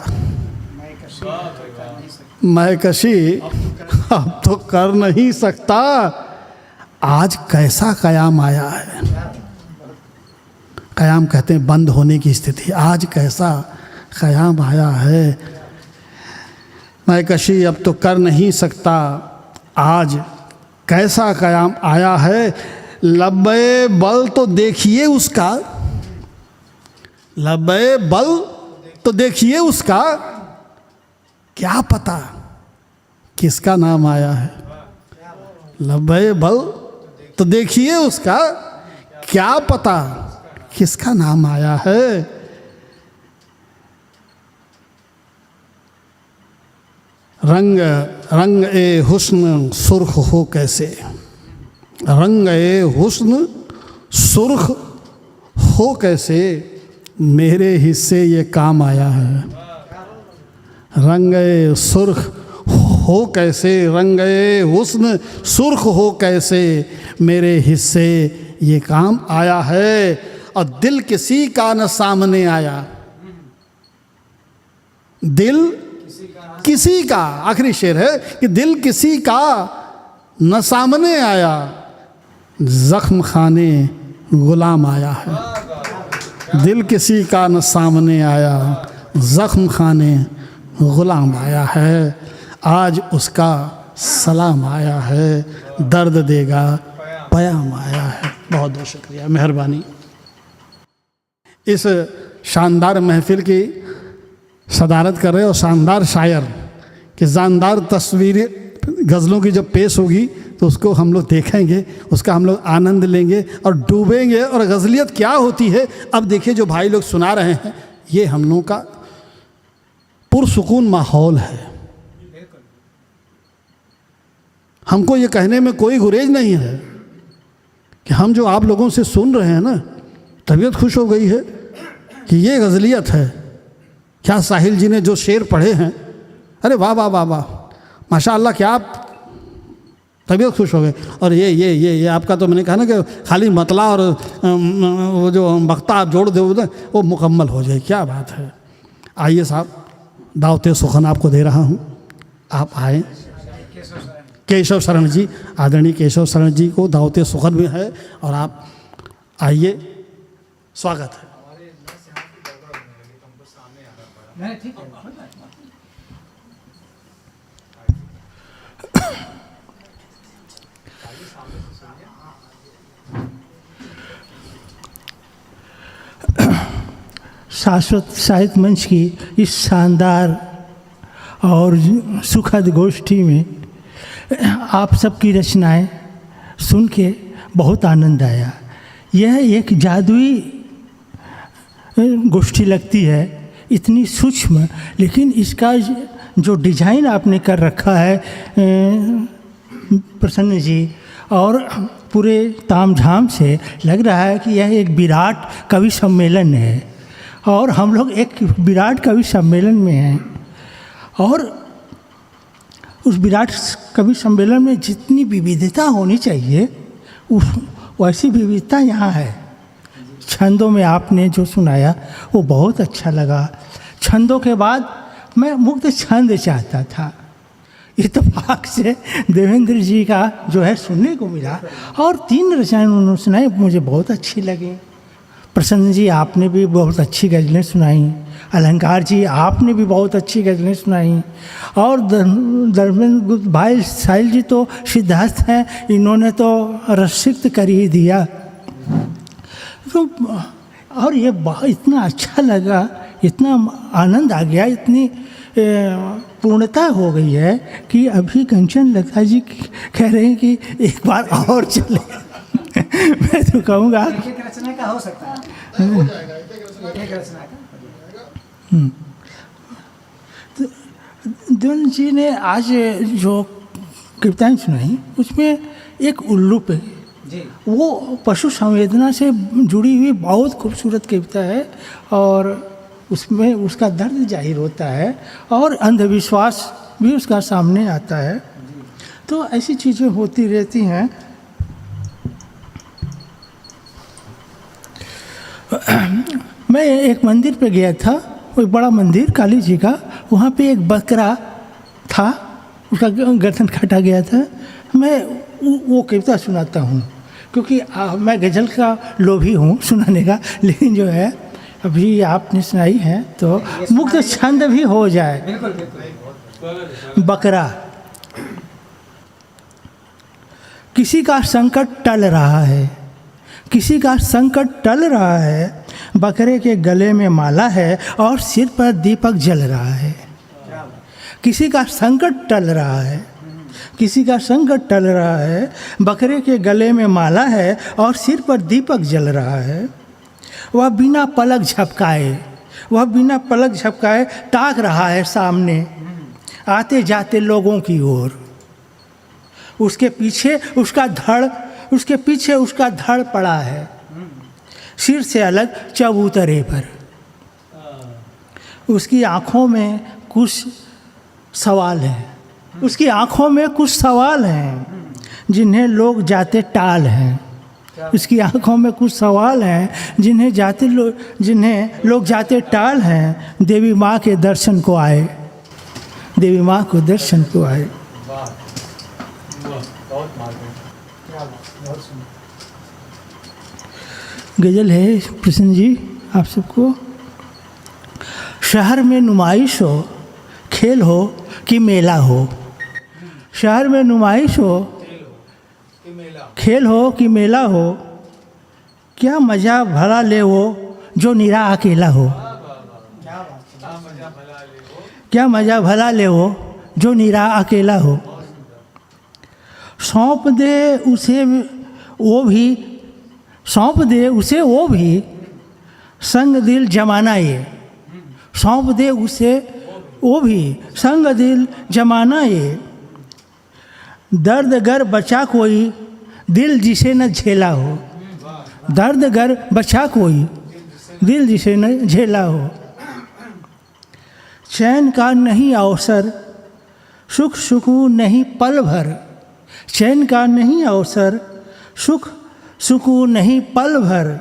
मैं कशी अब तो कर नहीं सकता, आज कैसा कयाम आया है। कयाम कहते हैं बंद होने की स्थिति, आज कैसा कयाम आया है। मैं कशी अब तो कर नहीं सकता, आज कैसा कयाम आया है। लब्बे बल तो देखिए उसका, लब्बे बल तो देखिए उसका, क्या पता किसका नाम आया है। लब्बे बल तो देखिए उसका, क्या पता किसका नाम आया है। रंग रंग ए हुस्न सुर्ख हो कैसे, रंग ए हुस्न सुर्ख हो कैसे, मेरे हिस्से ये काम आया है। रंग ए सुर्ख हो कैसे, रंग ए हुस्न सुर्ख हो कैसे, मेरे हिस्से ये काम आया है। और दिल किसी का न सामने आया, दिल किसी का, आखिरी शेर है कि दिल किसी का न सामने आया, जख्म खाने गुलाम आया है। दिल किसी का न सामने आया, जख्म खाने गुलाम आया है। आज उसका सलाम आया है, दर्द देगा पयाम आया है। बहुत बहुत शुक्रिया, मेहरबानी। इस शानदार महफिल की सदारत कर रहे और शानदार शायर की शानदार तस्वीरें गज़लों की जब पेश होगी तो उसको हम लोग देखेंगे, उसका हम लोग आनंद लेंगे और डूबेंगे। और गज़लियत क्या होती है अब देखिए, जो भाई लोग सुना रहे हैं, ये हम लोगों का पुरसुकून माहौल है। हमको ये कहने में कोई गुरेज नहीं है कि हम जो आप लोगों से सुन रहे हैं ना, तबीयत खुश हो गई है कि ये गज़लियत है। क्या साहिल जी ने जो शेर पढ़े हैं, अरे वाह वाह वाह वाह, माशाअल्लाह, क्या आप तबीयत खुश हो गए। और ये आपका तो मैंने कहा ना कि खाली मतला और वो जो बख्ता आप जोड़ दो ना, वो मुकम्मल हो जाए। क्या बात है। आइए साहब, दावते सुखन आपको दे रहा हूँ, आप आए। केशव शरण जी, आदरणीय केशव शरण जी को दावते सुखन में है और आप आइए, स्वागत है। शाश्वत साहित्य मंच की इस शानदार और सुखद गोष्ठी में आप सबकी रचनाएं सुन के बहुत आनंद आया। यह एक जादुई गोष्ठी लगती है, इतनी सूक्ष्म, लेकिन इसका जो डिजाइन आपने कर रखा है प्रसन्न जी, और पूरे तामझाम से लग रहा है कि यह एक विराट कवि सम्मेलन है और हम लोग एक विराट कवि सम्मेलन में हैं। और उस विराट कवि सम्मेलन में जितनी विविधता होनी चाहिए वैसी विविधता यहाँ है। छंदों में आपने जो सुनाया वो बहुत अच्छा लगा। छंदों के बाद मैं मुक्त छंद चाहता था, इत्तेफाक से देवेंद्र जी का जो है सुनने को मिला और 3 रचनाएं उन्होंने सुनाई, मुझे बहुत अच्छी लगी। प्रसन्न जी आपने भी बहुत अच्छी गज़लें सुनाई, अलंकार जी आपने भी बहुत अच्छी गज़लें सुनाई, और धर्मेंद्र भाई साहिल जी तो सिद्धार्थ हैं, इन्होंने तो रसिक्त कर ही दिया। तो और ये इतना अच्छा लगा, इतना आनंद आ गया, इतनी पूर्णता हो गई है कि अभी कंचन लता जी कह रहे हैं कि एक बार और चले। मैं तो कहूँगा एक रचना का हो सकता है, एक रचना का। तो देवेंद्र जी ने आज जो कविताएं सुनाई उसमें एक उल्लू पे जी, वो पशु संवेदना से जुड़ी हुई बहुत खूबसूरत कविता है और उसमें उसका दर्द जाहिर होता है और अंधविश्वास भी उसका सामने आता है। तो ऐसी चीज़ें होती रहती हैं। मैं एक मंदिर पे गया था, वो एक बड़ा मंदिर काली जी का, वहाँ पे एक बकरा था, उसका गर्दन काटा गया था। मैं वो कविता सुनाता हूँ क्योंकि मैं गज़ल का लोभी हूँ सुनाने का, लेकिन जो है अभी आपने सुनाई है तो मुक्त छंद भी हो जाए। बिल्कुल बिल्कुल। बकरा। किसी का संकट टल रहा है, किसी का संकट टल रहा है, बकरे के गले में माला है और सिर पर दीपक जल रहा है। किसी का संकट टल रहा है, किसी का संकट टल रहा है, बकरे के गले में माला है और सिर पर दीपक जल रहा है। वह बिना पलक झपकाए, वह बिना पलक झपकाए ताक रहा है सामने आते जाते लोगों की ओर। उसके पीछे उसका धड़ पड़ा है सिर से अलग चबूतरे पर। उसकी आँखों में कुछ सवाल हैं, उसकी आँखों में कुछ सवाल हैं जिन्हें लोग जाते टाल हैं। उसकी आँखों में कुछ सवाल हैं जिन्हें लोग जाते टाल हैं। देवी माँ के दर्शन को आए, देवी माँ को दर्शन को आए। गज़ल है प्रसन्न जी आप सबको। शहर में नुमाइश हो, खेल हो कि मेला हो, शहर में नुमाइश हो, खेल हो कि मेला हो, क्या मज़ा भला ले वो जो निरा अकेला हो। क्या मज़ा भला ले वो जो निरा अकेला हो। सौंप दे उसे वो भी संग दिल जमाना ये। सौंप दे उसे वो भी संग दिल जमाना ये। दर्द गर बचा कोई दिल जिसे न झेला हो, दर्द गर बचा कोई दिल जिसे न झेला हो। चैन का नहीं अवसर, सुख सुकून नहीं पल भर, चैन का नहीं अवसर, सुख सुकून नहीं पल भर।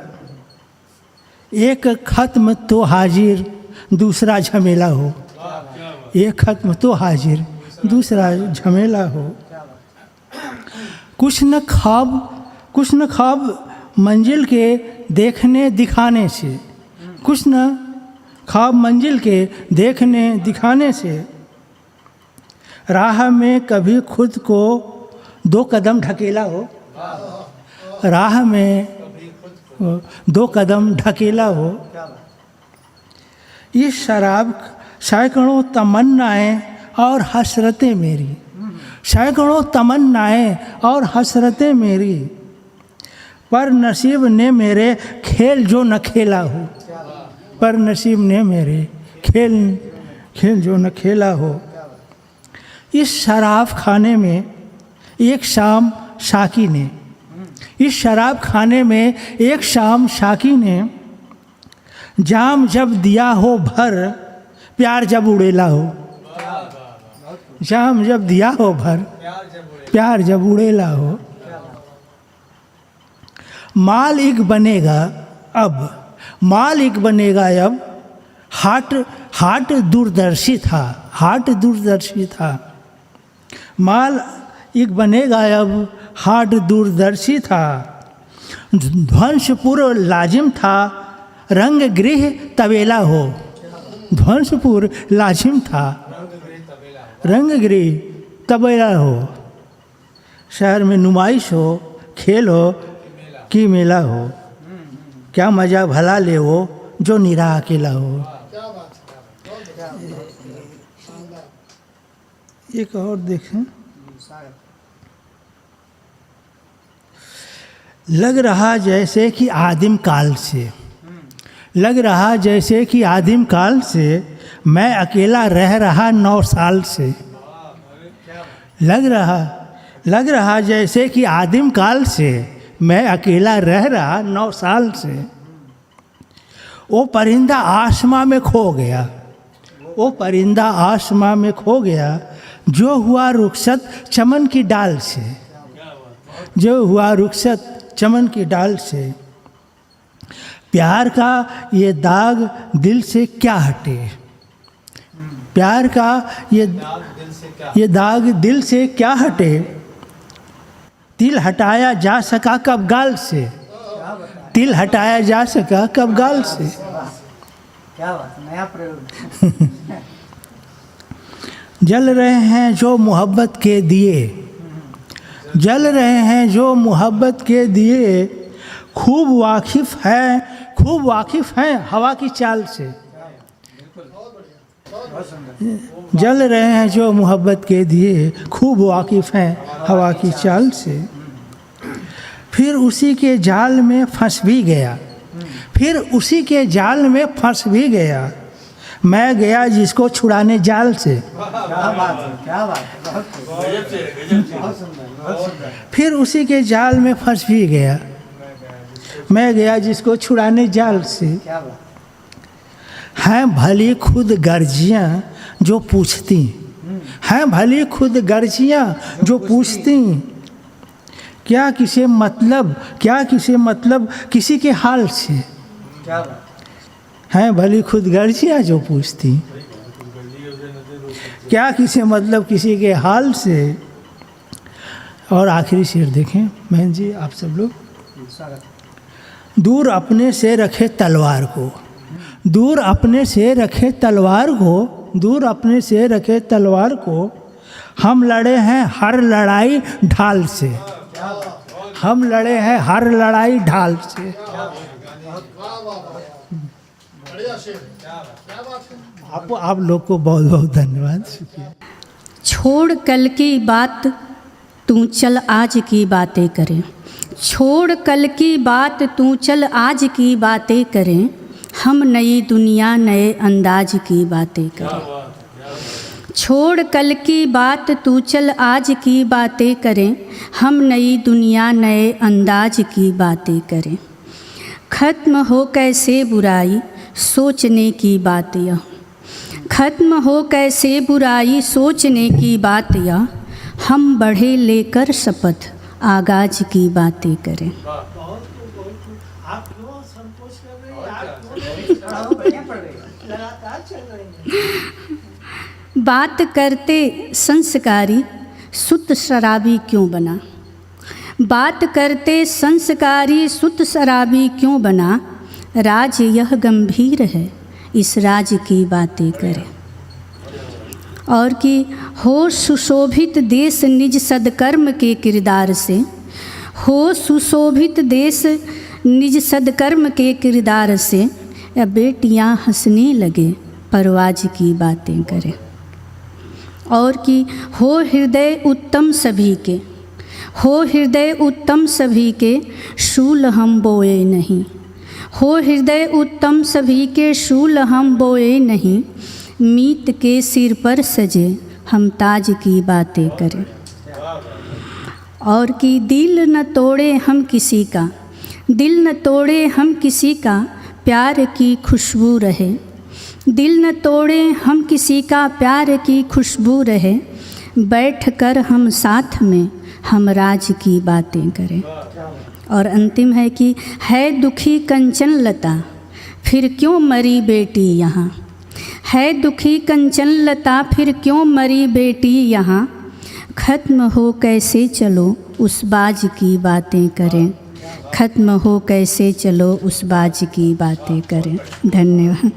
एक खत्म तो हाजिर दूसरा झमेला हो, एक खत्म तो हाजिर दूसरा झमेला हो। कुछ न ख्वाब मंजिल के देखने दिखाने से, कुछ न ख्वाब मंजिल के देखने दिखाने से। राह में कभी खुद को 2 कदम ढकेला हो, राह में 2 कदम ढकेला हो। ये शराब सैकड़ों तमन्नाएं और हसरतें मेरी, सैकड़ों तमन्नाएं और हसरतें मेरी। पर नसीब ने मेरे खेल जो न खेला हो, पर नसीब ने मेरे खेल जो न खेला हो। इस शराब खाने में एक शाम शाकी ने, इस शराब खाने में एक शाम शाकी ने। जाम जब दिया हो भर, प्यार जब उड़ेला हो, जाम जब दिया हो भर, प्यार जब उड़ेला हो। मालिक बनेगा अब, मालिक बनेगा अब, हाट दूरदर्शी था, हाट दूरदर्शी था। मालिक बनेगा अब, हाट दूरदर्शी था। ध्वंसपुर लाजिम था, रंग गृह तबेला हो। ध्वंसपुर लाजिम था, रंग गृह तबेला हो। शहर में नुमाइश हो, खेल हो कि मेला हो। क्या मज़ा भला ले हो जो निरा अकेला हो। एक और देखें, लग रहा जैसे कि आदिम काल से, लग रहा जैसे कि आदिम काल से मैं अकेला रह रहा 9 साल से। लग रहा जैसे कि आदिम काल से मैं अकेला रह रहा 9 साल से। वो परिंदा आसमां में खो गया, वो परिंदा आसमां में खो गया, जो हुआ रुखसत चमन की डाल से, जो हुआ रुखसत चमन की डाल से। प्यार का ये दाग दिल से क्या हटे, प्यार का ये दाग दिल से क्या हटे। तिल हटाया जा सका कब गाल से, तिल हटाया जा सका कब गाल से। क्या बात, नया प्रयोग। जल रहे हैं जो मोहब्बत के दिए, जल रहे हैं जो मोहब्बत के दिए। खूब वाकिफ हैं हवा की चाल से। जल रहे हैं जो मोहब्बत के दिए, खूब वाकिफ हैं हवा की चाल से। फिर उसी के जाल में फंस भी गया, फिर उसी के जाल में फंस भी गया। मैं गया जिसको छुड़ाने जाल से। क्या बात है, क्या बात है। फिर उसी के जाल में फंस भी गया, मैं गया जिसको छुड़ाने जाल से। क्या बात। हैं भली खुद गर्जियाँ जो पूछती, हैं भली खुद गर्जियाँ जो पूछती। क्या किसे मतलब किसी के हाल से। क्या बात। हैं भली खुद गर्जियाँ जो पूछती, क्या किसे मतलब किसी के हाल से। और आखिरी शेर देखें बहन जी, आप सब लोग। दूर अपने से रखे तलवार को, दूर अपने से रखे तलवार को, दूर अपने से रखे तलवार को। हम लड़े हैं हर लड़ाई ढाल से, हम लड़े हैं हर लड़ाई ढाल से। आप लोग को बहुत बहुत धन्यवाद, शुक्रिया। छोड़ कल की बात तू चल आज की बातें करें, छोड़ कल की बात तू चल आज की बातें करें। हम नई दुनिया नए अंदाज की बातें करें। छोड़ कल की बात तू चल आज की बातें करें। हम नई दुनिया नए अंदाज की बातें करें। ख़त्म हो कैसे बुराई सोचने की बात यह, ख़त्म हो कैसे बुराई सोचने की बात यह। हम बढ़े लेकर शपथ आगाज की बातें करें। बात करते संस्कारी सुत शराबी क्यों बना, बात करते संस्कारी सुत शराबी क्यों बना। राज यह गंभीर है इस राज की बातें करें। और कि हो सुशोभित देश निज सदकर्म के किरदार से, हो सुशोभित देश निज सदकर्म के किरदार से। या बेटियां हंसने लगे परवाज की बातें करें। और कि हो हृदय उत्तम सभी के, हो हृदय उत्तम सभी के शूल हम बोए नहीं, हो हृदय उत्तम सभी के शूल हम बोए नहीं। मीत के सिर पर सजे हम ताज की बातें करें। और कि दिल न तोड़े हम किसी का, दिल न तोड़े हम किसी का प्यार की खुशबू रहे। दिल न तोड़े हम किसी का प्यार की खुशबू रहे। बैठ कर हम साथ में हम राज की बातें करें। और अंतिम है कि है दुखी कंचन लता फिर क्यों मरी बेटी यहाँ, है दुखी कंचन लता फिर क्यों मरी बेटी यहाँ, ख़त्म हो कैसे चलो उस बाज की बातें करें, ख़त्म हो कैसे चलो उस बाज की बातें करें। धन्यवाद।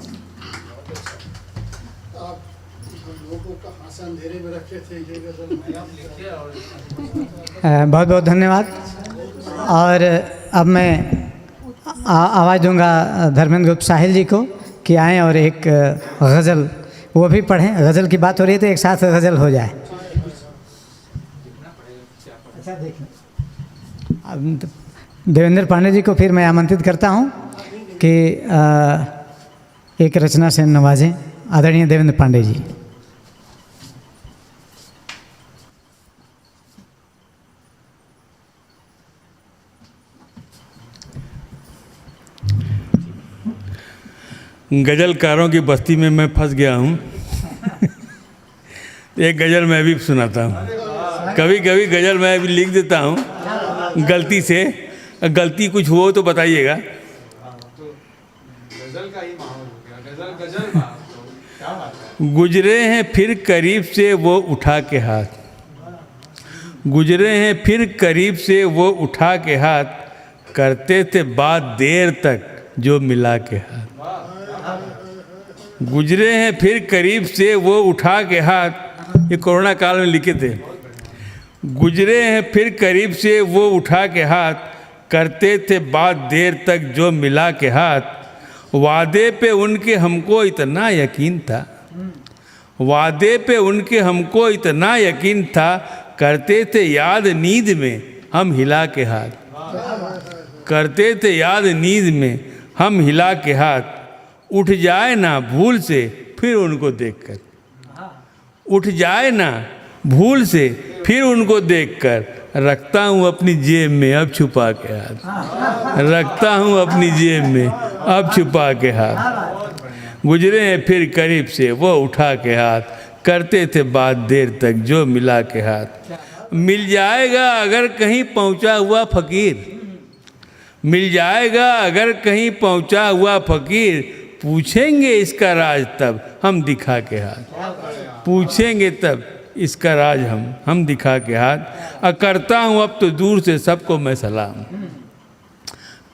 बहुत बहुत धन्यवाद। और अब मैं आवाज़ दूंगा धर्मेंद्र गुप्त साहिल जी को कि आएँ और एक गज़ल वो भी पढ़ें। गज़ल की बात हो रही है तो एक साथ गज़ल हो जाए। अच्छा देखें, देवेंद्र पांडे जी को फिर मैं आमंत्रित करता हूं कि एक रचना से नवाजें। आदरणीय देवेंद्र पांडे जी। गज़लकारों की बस्ती में मैं फंस गया हूँ। एक गज़ल मैं भी सुनाता हूँ। कभी कभी गज़ल मैं भी लिख देता हूँ गलती से। गलती कुछ हो तो बताइएगा। गुजरे हैं फिर करीब से वो उठा के हाथ, गुजरे हैं फिर करीब से वो उठा के हाथ, करते थे बात देर तक जो मिला के हाथ। गुजरे हैं फिर करीब से वो उठा के हाथ, ये कोरोना काल में लिखे थे। गुजरे हैं फिर करीब से वो उठा के हाथ, करते थे बात देर तक जो मिला के हाथ। वादे पे उनके हमको इतना यकीन था, वादे पे उनके हमको इतना यकीन था, करते थे याद नींद में हम हिला के हाथ, करते थे याद नींद में हम हिला के हाथ। उठ जाए ना भूल से फिर उनको देखकर, उठ जाए ना भूल से फिर उनको देखकर, रखता हूँ अपनी जेब में अब छुपा के हाथ, रखता हूँ अपनी जेब में अब छुपा के हाथ। गुजरे हैं फिर करीब से वो उठा के हाथ, करते थे बात देर तक जो मिला के हाथ। मिल जाएगा अगर कहीं पहुँचा हुआ फ़कीर, मिल जाएगा अगर कहीं पहुँचा हुआ फ़कीर, पूछेंगे इसका राज तब हम दिखा के हाथ, पूछेंगे तब इसका राज हम दिखा के हाथ। करता हूँ अब तो दूर से सबको मैं सलाम,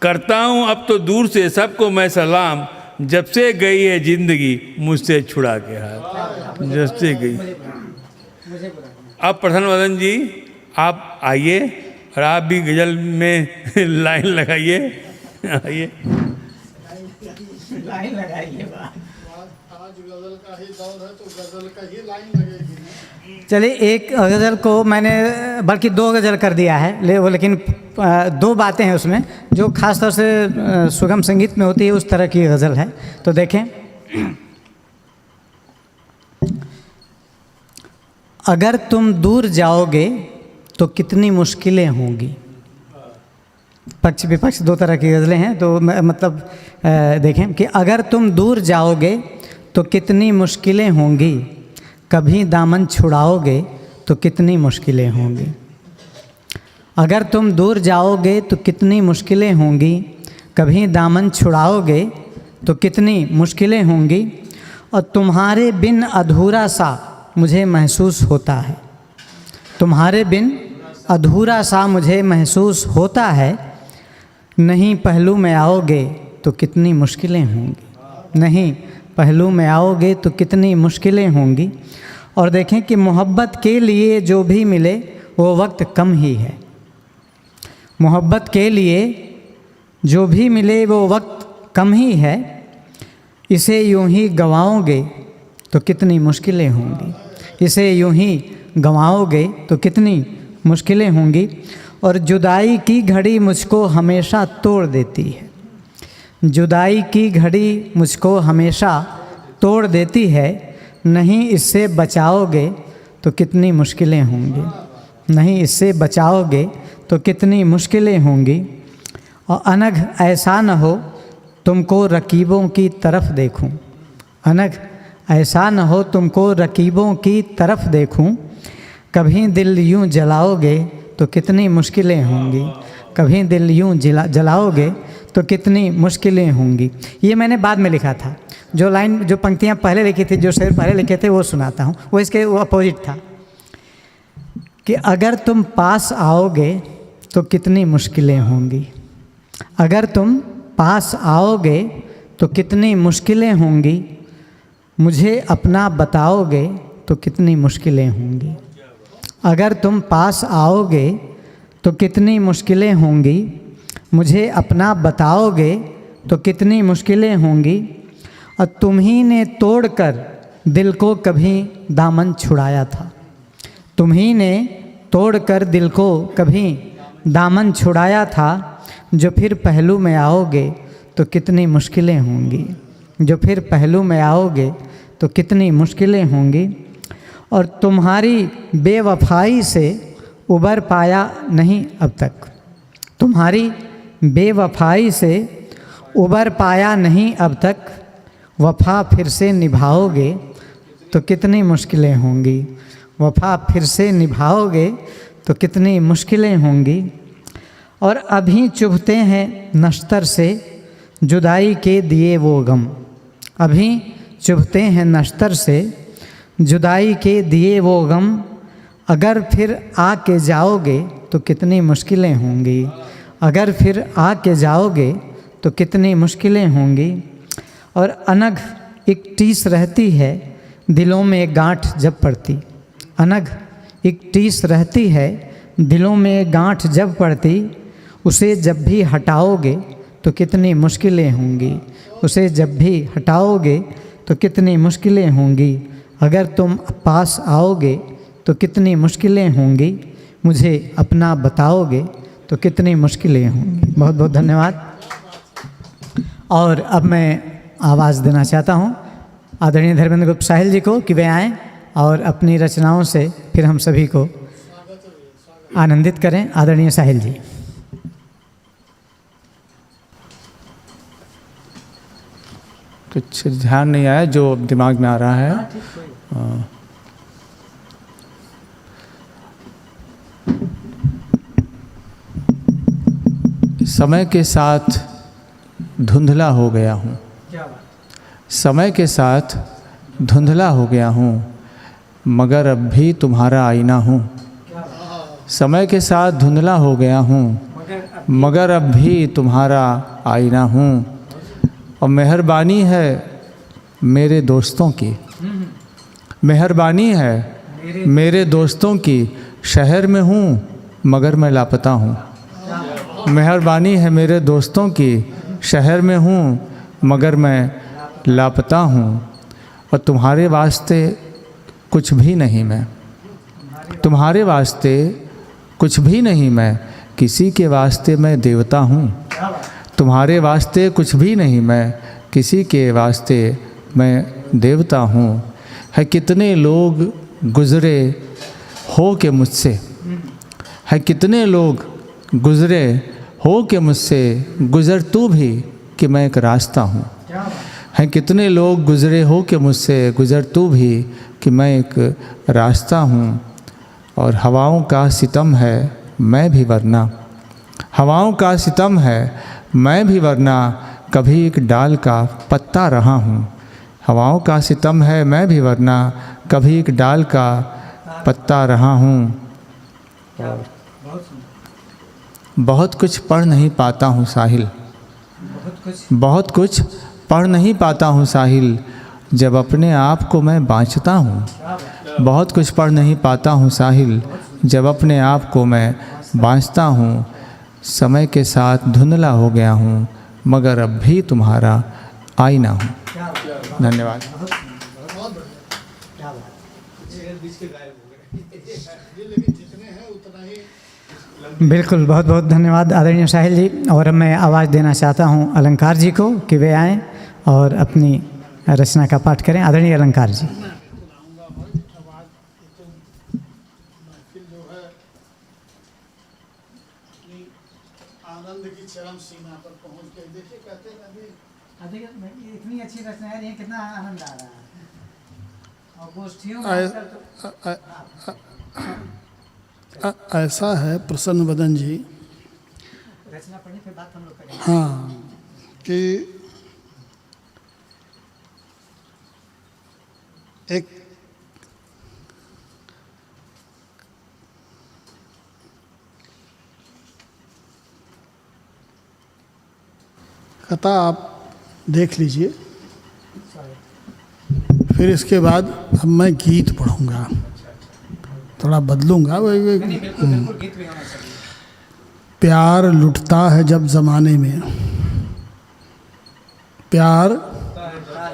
करता हूँ अब तो दूर से सबको मैं सलाम, जब से गई है ज़िंदगी मुझसे छुड़ा के हाथ, जब से गई। अब प्रधान वदन जी आप आइए और आप भी गज़ल में लाइन लगाइए। आइए लाइन लगाइए। आज गजल का ही दौर है तो गजल का ही लाइन लगेगी। चलिए एक गज़ल को मैंने बल्कि दो गज़ल कर दिया है, लेकिन दो बातें हैं उसमें जो ख़ास तौर से सुगम संगीत में होती है, उस तरह की गज़ल है। तो देखें, अगर तुम दूर जाओगे तो कितनी मुश्किलें होंगी। पक्ष विपक्ष दो तरह की गज़लें हैं, तो मतलब देखें कि अगर तुम दूर जाओगे तो कितनी मुश्किलें होंगी, कभी दामन छुड़ाओगे तो कितनी मुश्किलें होंगी। अगर तुम दूर जाओगे तो कितनी मुश्किलें होंगी, कभी दामन छुड़ाओगे तो कितनी मुश्किलें होंगी। और तुम्हारे बिन अधूरा सा मुझे महसूस होता है, तुम्हारे बिन अधूरा सा मुझे महसूस होता है। नहीं पहलू में आओगे तो कितनी मुश्किलें होंगी, नहीं पहलू में आओगे तो कितनी मुश्किलें होंगी। और देखें कि मोहब्बत के लिए जो भी मिले वो वक्त कम ही है, मोहब्बत के लिए जो भी मिले वो वक्त कम ही है। इसे यूं ही गंवाओगे तो कितनी मुश्किलें होंगी, इसे यूं ही गंवाओगे तो कितनी मुश्किलें होंगी। और जुदाई की घड़ी मुझको हमेशा तोड़ देती है, जुदाई की घड़ी मुझको हमेशा तोड़ देती है। नहीं इससे बचाओगे तो कितनी मुश्किलें होंगी, नहीं इससे बचाओगे तो कितनी मुश्किलें होंगी। और अनघ ऐसा न हो तुमको रकीबों की तरफ देखूं, अनघ ऐसा न हो तुमको रकीबों की तरफ देखूं। कभी दिल यूं जलाओगे तो कितनी मुश्किलें होंगी, कभी दिल यूं जलाओगे तो कितनी मुश्किलें होंगी। ये मैंने बाद में लिखा था, जो लाइन जो पंक्तियाँ पहले लिखी थी, जो शेर पहले लिखे थे वो सुनाता हूँ। वो इसके वो अपोजिट था कि अगर तुम पास आओगे तो कितनी मुश्किलें होंगी, अगर तुम पास आओगे तो कितनी मुश्किलें होंगी, मुझे अपना बताओगे तो कितनी मुश्किलें होंगी। अगर तुम पास आओगे तो कितनी मुश्किलें होंगी, मुझे अपना बताओगे तो कितनी मुश्किलें होंगी। और तुम ही ने तोड़कर दिल को कभी दामन छुड़ाया था, तुम ही ने तोड़कर दिल को कभी दामन छुड़ाया था। जो फिर पहलू में आओगे तो कितनी मुश्किलें होंगी, जो फिर पहलू में आओगे तो कितनी मुश्किलें होंगी। और तुम्हारी बेवफाई से उबर पाया नहीं अब तक, तुम्हारी बेवफाई से उबर पाया नहीं अब तक। वफ़ा फिर से निभाओगे तो कितनी मुश्किलें होंगी, वफ़ा फिर से निभाओगे तो कितनी मुश्किलें होंगी। और अभी चुभते हैं नश्तर से जुदाई के दिए वो गम, अभी चुभते हैं नश्तर से जुदाई के दिए वो गम। अगर फिर आके जाओगे तो कितनी मुश्किलें होंगी, अगर फिर आके जाओगे तो कितनी मुश्किलें होंगी। और अनघ एक टीस रहती है दिलों में गांठ जब पड़ती, अनघ एक टीस रहती है दिलों में गांठ जब पड़ती। उसे जब भी हटाओगे तो कितनी मुश्किलें होंगी, उसे जब भी हटाओगे तो कितनी मुश्किलें होंगी। अगर तुम पास आओगे तो कितनी मुश्किलें होंगी, मुझे अपना बताओगे तो कितनी मुश्किलें होंगी। बहुत बहुत धन्यवाद। और अब मैं आवाज़ देना चाहता हूँ आदरणीय धर्मेंद्र गुप्त साहिल जी को कि वे आएँ और अपनी रचनाओं से फिर हम सभी को आनंदित करें। आदरणीय साहिल जी। कुछ ध्यान नहीं आया जो दिमाग में आ रहा है। समय के साथ धुंधला हो गया हूँ, समय के साथ धुंधला हो गया हूँ, मगर अब भी तुम्हारा आईना हूँ। समय के साथ धुंधला हो गया हूँ, मगर अब भी तुम्हारा आईना हूँ। और मेहरबानी है मेरे दोस्तों की, मेहरबानी है मेरे दोस्तों की, शहर में हूँ मगर मैं लापता हूँ। मेहरबानी है मेरे दोस्तों की, शहर में हूँ मगर मैं लापता हूँ। और तुम्हारे वास्ते कुछ भी नहीं मैं, तुम्हारे वास्ते कुछ भी नहीं मैं, किसी के वास्ते मैं देवता हूँ। तुम्हारे वास्ते कुछ भी नहीं मैं, किसी के वास्ते मैं देवता हूँ। है कितने लोग गुज़रे हो के मुझसे, है कितने लोग गुज़रे हो के मुझसे, गुज़र तू भी कि मैं एक रास्ता हूँ। है कितने लोग गुज़रे हो के मुझसे, गुज़र तू भी कि मैं एक रास्ता हूँ। और हवाओं का सितम है मैं भी वरना, हवाओं का सितम है मैं भी वरना, कभी एक डाल का पत्ता रहा हूँ। हवाओं का सितम है मैं भी वरना, कभी एक डाल का पत्ता रहा हूँ। बहुत कुछ पढ़ नहीं पाता हूँ साहिल, बहुत कुछ पढ़ नहीं पाता हूँ साहिल, जब अपने आप को मैं बाँचता हूँ। बहुत कुछ पढ़ नहीं पाता हूँ साहिल, जब अपने आप को मैं बाँचता हूँ। समय के साथ धुंधला हो गया हूँ, मगर अब भी तुम्हारा आईना हूँ। धन्यवाद। बिल्कुल, बहुत बहुत धन्यवाद आदरणीय साहिल जी। और मैं आवाज़ देना चाहता हूँ अलंकार जी को कि वे आएँ और अपनी रचना का पाठ करें। आदरणीय अलंकार जी। आनंद की चरम सीमा पर पहुंच गए। देखिए कहते हैं अभी इतनी अच्छी रचना है, ये कितना आनंद आ रहा है। और गोष्ठियों ऐसा है प्रसन्न वदन जी, हाँ, कि एक कथा आप देख लीजिए, फिर इसके बाद अब मैं गीत पढ़ूंगा, थोड़ा बदलूंगा। प्यार लुटता है जब ज़माने में, प्यार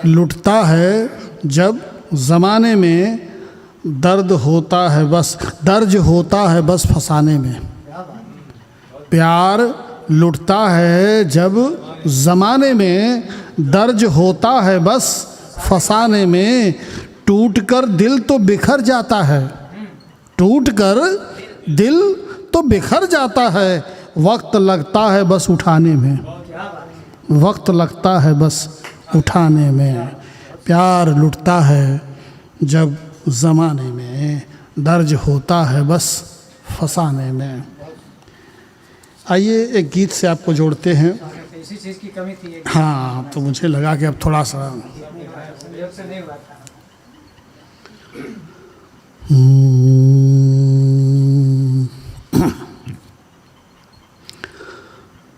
लुटता है जब ज़माने में, दर्द होता है बस, दर्ज होता है बस फसाने में। प्यार लुटता है जब ज़माने में, दर्ज होता है बस फसाने में। टूट कर दिल तो बिखर जाता है, टूट कर दिल तो बिखर जाता है, वक्त लगता है बस उठाने में, वक्त लगता है बस उठाने में। प्यार लुटता है जब ज़माने में, दर्ज होता है बस फसाने में। आइए एक गीत से आपको जोड़ते हैं। इसी चीज़ की कमी थी। हाँ, तो मुझे लगा कि अब थोड़ा सा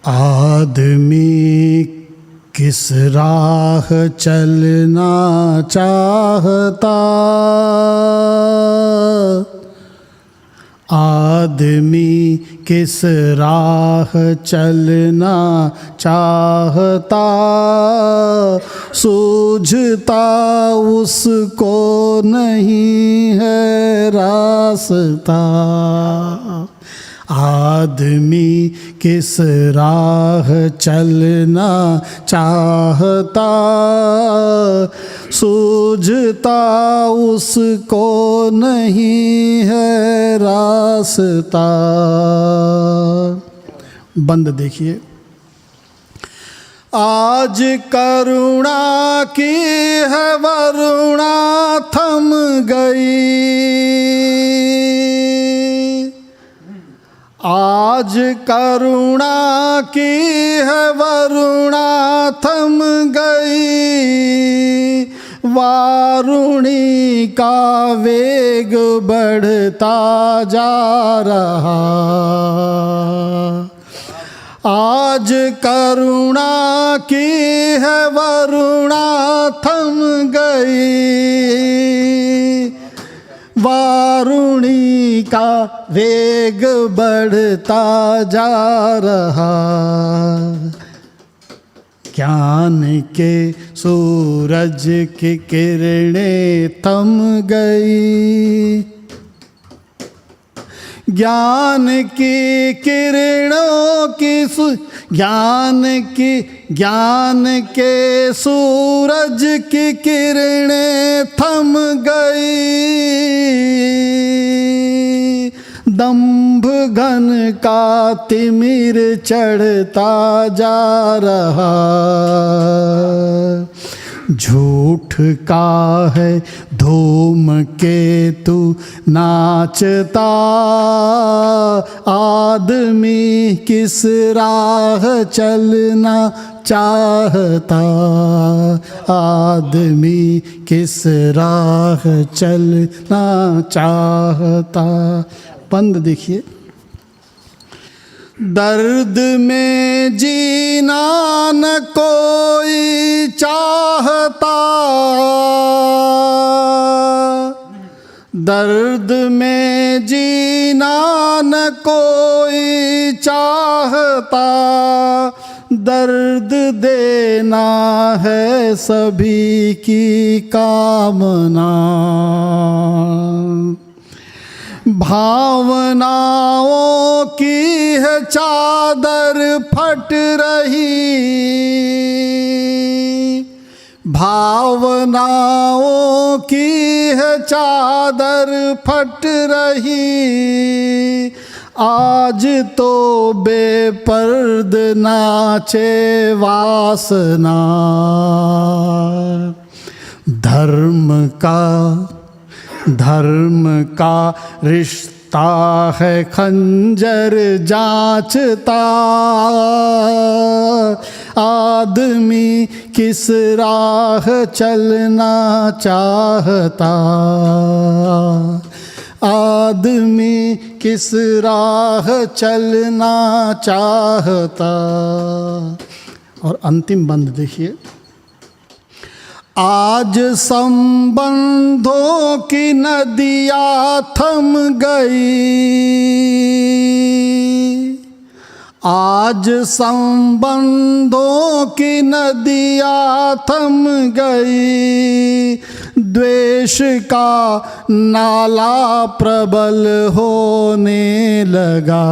आदमी किस राह चलना चाहता, आदमी किस राह चलना चाहता, सूझता उसको नहीं है रास्ता। आदमी किस राह चलना चाहता, सूझता उसको नहीं है रास्ता। बंद देखिए। आज करुणा की है वरुणा थम गई, आज करुणा की है वरुणा थम गई, वारुणी का वेग बढ़ता जा रहा। आज करुणा की है वरुणा थम गई, वारुणी का वेग बढ़ता जा रहा। ज्ञान के सूरज की किरणें थम गई, ज्ञान की किरणों की ज्ञान के सूरज की किरणें थम गई, दंभ घन का तिमिर चढ़ता जा रहा। झूठ का है धूम केतु नाचता, आदमी किस राह चलना चाहता, आदमी किस राह चलना चाहता। बंद देखिए। दर्द में जीना न कोई चाहता, दर्द में जीना न कोई चाहता, दर्द देना है सभी की कामना। भावनाओं की है चादर फट रही, भावनाओं की है चादर फट रही। आज तो बेपर्द नाचे धर्म का धर्म का रिश्ता है खंजर जांचता, आदमी किस राह चलना चाहता, आदमी किस राह चलना चाहता। और अंतिम बंद देखिए, आज संबंधों की नदियाँ थम गई, आज संबंधों की नदियाँ थम गई, द्वेष का नाला प्रबल होने लगा,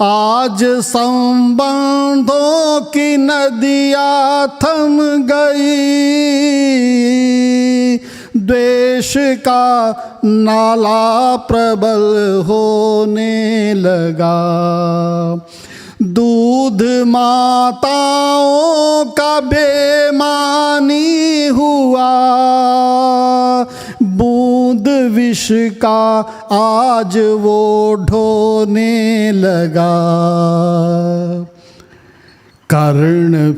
आज संबंधों की नदियाँ थम गई, द्वेष का नाला प्रबल होने लगा। दूध माताओं का बेमानी हुआ, बूंद विष का आज वो ढोने लगा। कर्ण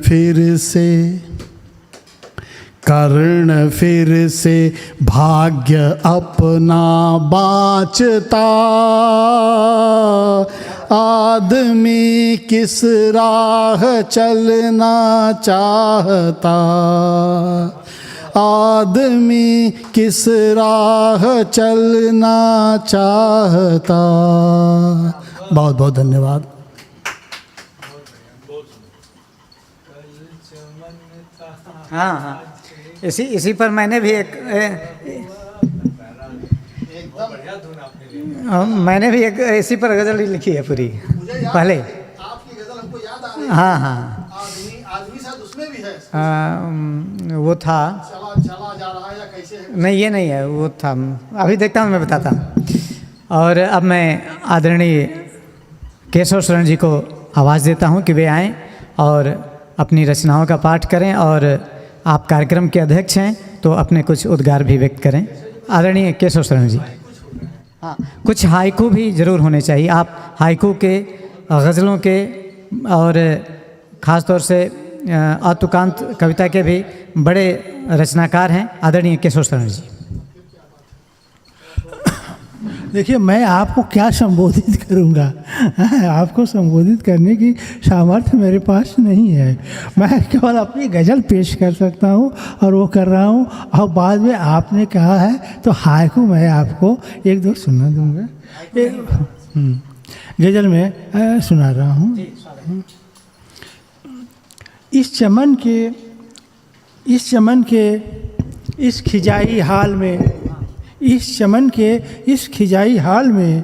फिर से भाग्य अपना बाँचता, आदमी किस राह चलना चाहता, आदमी किस राह चलना चाहता। बहुत बहुत धन्यवाद। हाँ हाँ, इसी पर मैंने भी मैंने भी एक इसी पर गज़ल लिखी है पूरी पहले। आपकी गज़ल हमको याद आ रही है। हाँ हाँ, आदमी शायद उसमें भी है। वो था, चला जा रहा है या कैसे है? नहीं ये नहीं है, वो था, अभी देखता हूँ, मैं बताता हूँ। और अब मैं आदरणीय केशव शरण जी को आवाज़ देता हूँ कि वे आएँ और अपनी रचनाओं का पाठ करें, और आप कार्यक्रम के अध्यक्ष हैं तो अपने कुछ उद्गार भी व्यक्त करें। आदरणीय केशव शरण जी। हाँ, कुछ हाइकू भी ज़रूर होने चाहिए। आप हाइकू के, गज़लों के और ख़ास तौर से अतुकांत कविता के भी बड़े रचनाकार हैं आदरणीय केशव शरण जी। देखिए, मैं आपको क्या संबोधित करूंगा, आपको संबोधित करने की सामर्थ्य मेरे पास नहीं है। मैं केवल अपनी गज़ल पेश कर सकता हूं और वो कर रहा हूं। और बाद में आपने कहा है तो हाइकू मैं आपको एक दो सुना दूंगा। गज़ल में सुना रहा हूं। इस चमन के इस खिजाई हाल में, इस चमन के इस खिजाई हाल में,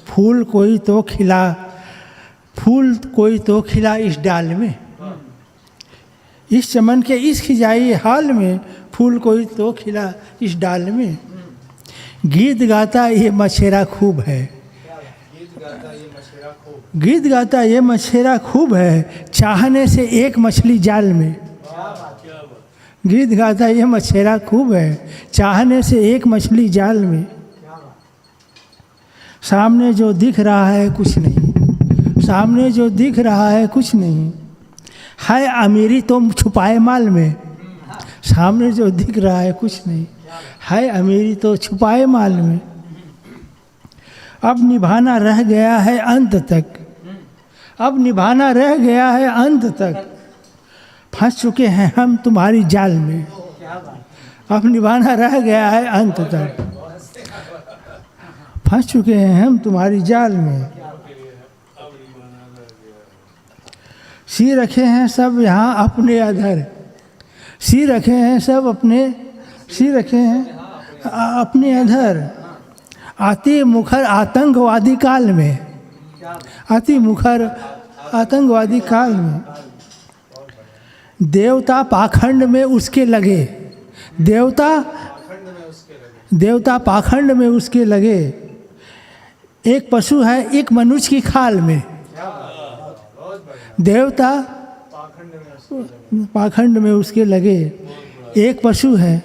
फूल कोई तो खिला इस डाल में। इस चमन के इस खिजाई हाल में, फूल कोई तो खिला इस डाल में। गीत गाता ये मछेरा खूब है, गीत गाता ये मछेरा खूब है, चाहने से एक मछली जाल में। गीत गाता ये मछेरा खूब है, चाहने से एक मछली जाल में। सामने जो दिख रहा है कुछ नहीं, सामने जो दिख रहा है कुछ नहीं, है अमीरी तो छुपाए माल में। सामने जो दिख रहा है कुछ नहीं, है अमीरी तो छुपाए माल में। अब निभाना रह गया है अंत तक, अब निभाना रह गया है अंत तक, फंस चुके हैं हम तुम्हारी जाल में। अब निभाना रह गया है अंत तक, फंस चुके हैं हम तुम्हारी जाल में। सी रखे हैं सब यहाँ अपने अधर, सी रखे हैं सब अपने, सी रखे हैं अपने अधर। आती मुखर आतंकवादी काल में, आती मुखर आतंकवादी काल में। देवता पाखंड में उसके लगे, देवता पाखंड में उसके लगे। एक पशु है एक मनुष्य की खाल में। देवता पाखंड में उसके लगे, एक पशु है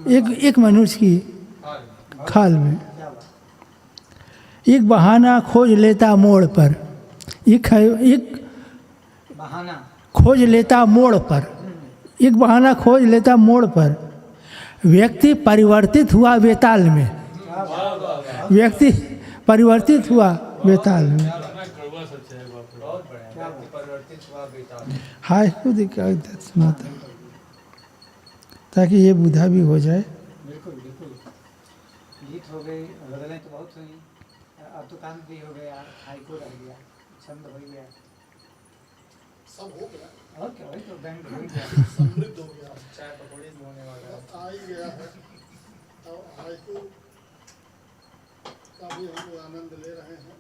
एक मनुष्य की खाल में। एक बहाना खोज लेता मोड़ पर, एक बहाना खोज लेता मोड़ पर, एक बहाना खोज लेता मोड़ पर, व्यक्ति परिवर्तित हुआ बेताल में, व्यक्ति परिवर्तित हुआ बेताल में। हाय खुद सुनाता ताकि ये बुधा भी हो जाए। बिल्कुल बिल्कुल, गीत हो गई, गजलें तो बहुत हुई, अब तो कांत भी हो गया, हाइको रह गया, छंद हो गया, सब हो गया। और क्या, वही तो बैंक हो गया, समृद्ध हो गया, चाय पकौड़े भी होने वाला है, आ ही गया है। तो हाइको का भी हम आनंद ले रहे हैं।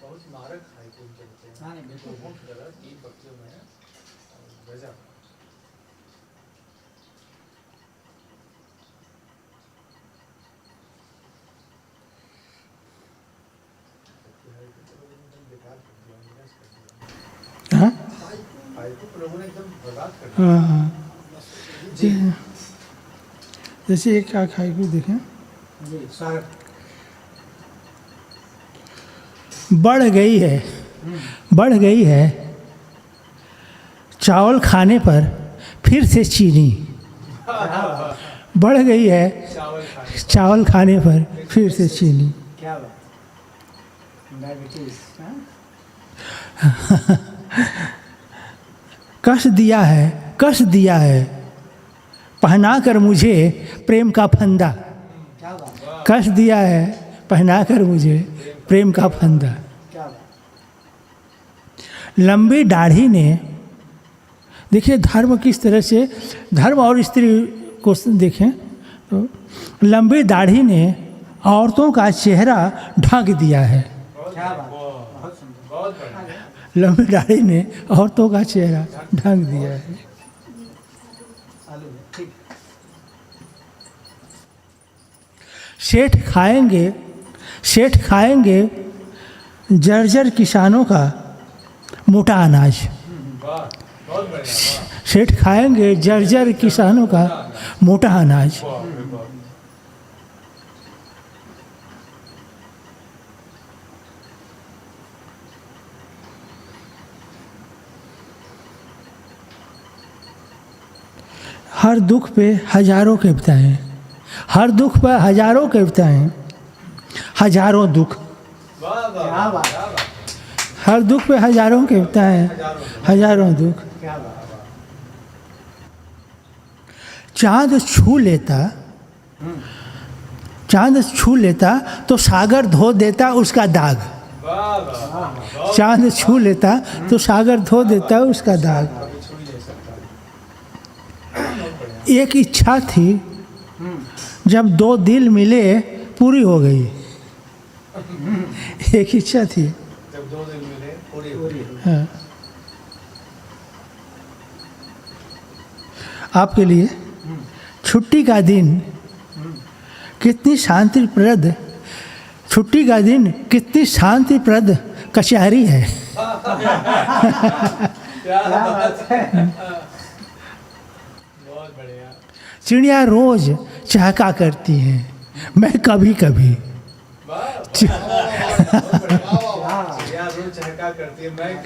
बहुत मारक हाइको चलते हैं। हाँ नहीं बिल्कुल, बहुत गलत 3 पक्तियों में गजब। हाँ हाँ, जैसे एक क्या खाई को देखें, बढ़ गई है चावल खाने पर फिर से चीनी, बढ़ गई है चावल खाने पर फिर से चीनी। क्या बात, डायबिटीज। कष्ट दिया है पहना कर मुझे प्रेम का फंदा, क्या बात, कष्ट दिया है पहना कर मुझे प्रेम का फंदा। क्या बात। लंबी दाढ़ी ने, देखिए धर्म किस तरह से, धर्म और स्त्री को देखें तो लंबी दाढ़ी ने औरतों का चेहरा ढक दिया है। क्या बात, बहुत सुंदर, बहुत बढ़िया। लंबी दाढ़ी ने औरतों का चेहरा ढक दिया है। आलू ठीक। सेठ खाएंगे जर्जर किसानों का मोटा अनाज, सेठ खाएंगे जर्जर किसानों का मोटा अनाज। हर दुख पे हजारों कविताएं, हर दुख पे हजारों कविताएं, हजारों दुख, क्या बात, हर दुख पे हजारों कविताएं, हजारों दुख। क्या बात। चांद छू लेता तो सागर धो देता उसका दाग, चांद छू लेता तो सागर धो देता उसका दाग। एक इच्छा थी जब 2 दिल मिले पूरी हो गई, एक इच्छा थी जब 2 दिन मिले पूरी हो गई। हाँ। आपके लिए छुट्टी का दिन कितनी शांतिप्रद, छुट्टी का दिन कितनी शांतिप्रद कचहरी है। चिड़िया रोज चहका करती हैं, मैं कभी कभी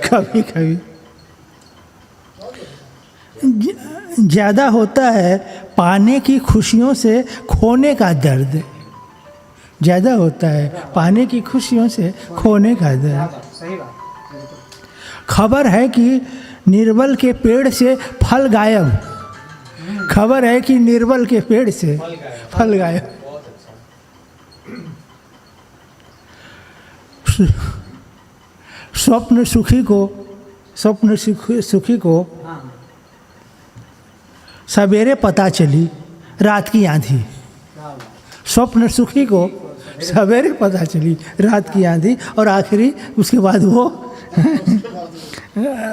कभी कभी। ज़्यादा होता है पाने की खुशियों से खोने का दर्द, ज़्यादा होता है पाने की खुशियों से खोने का दर्द। सही बात। खबर है कि निर्बल के पेड़ से फल गायब, खबर है कि निर्बल के पेड़ से फल गायब। स्वप्न सुखी को सवेरे पता चली रात की आंधी, स्वप्न सुखी को सवेरे पता चली रात की आंधी। और आखिरी उसके बाद वो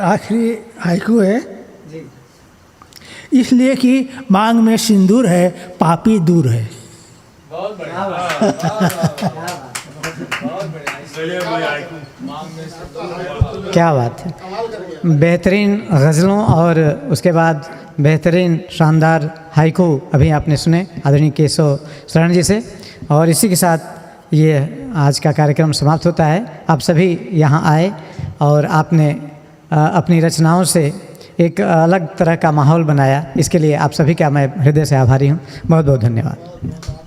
आखिरी हाइकू है, इसलिए कि मांग में सिंदूर है पापी दूर है। बहुत बढ़िया, बहुत बढ़िया। क्या बात है, बेहतरीन गज़लों और उसके बाद बेहतरीन शानदार हाइकू अभी आपने सुने आदरणीय केशव शरण जी से। और इसी के साथ ये आज का कार्यक्रम समाप्त होता है। आप सभी यहाँ आए और आपने अपनी रचनाओं से एक अलग तरह का माहौल बनाया, इसके लिए आप सभी का मैं हृदय से आभारी हूँ। बहुत बहुत धन्यवाद।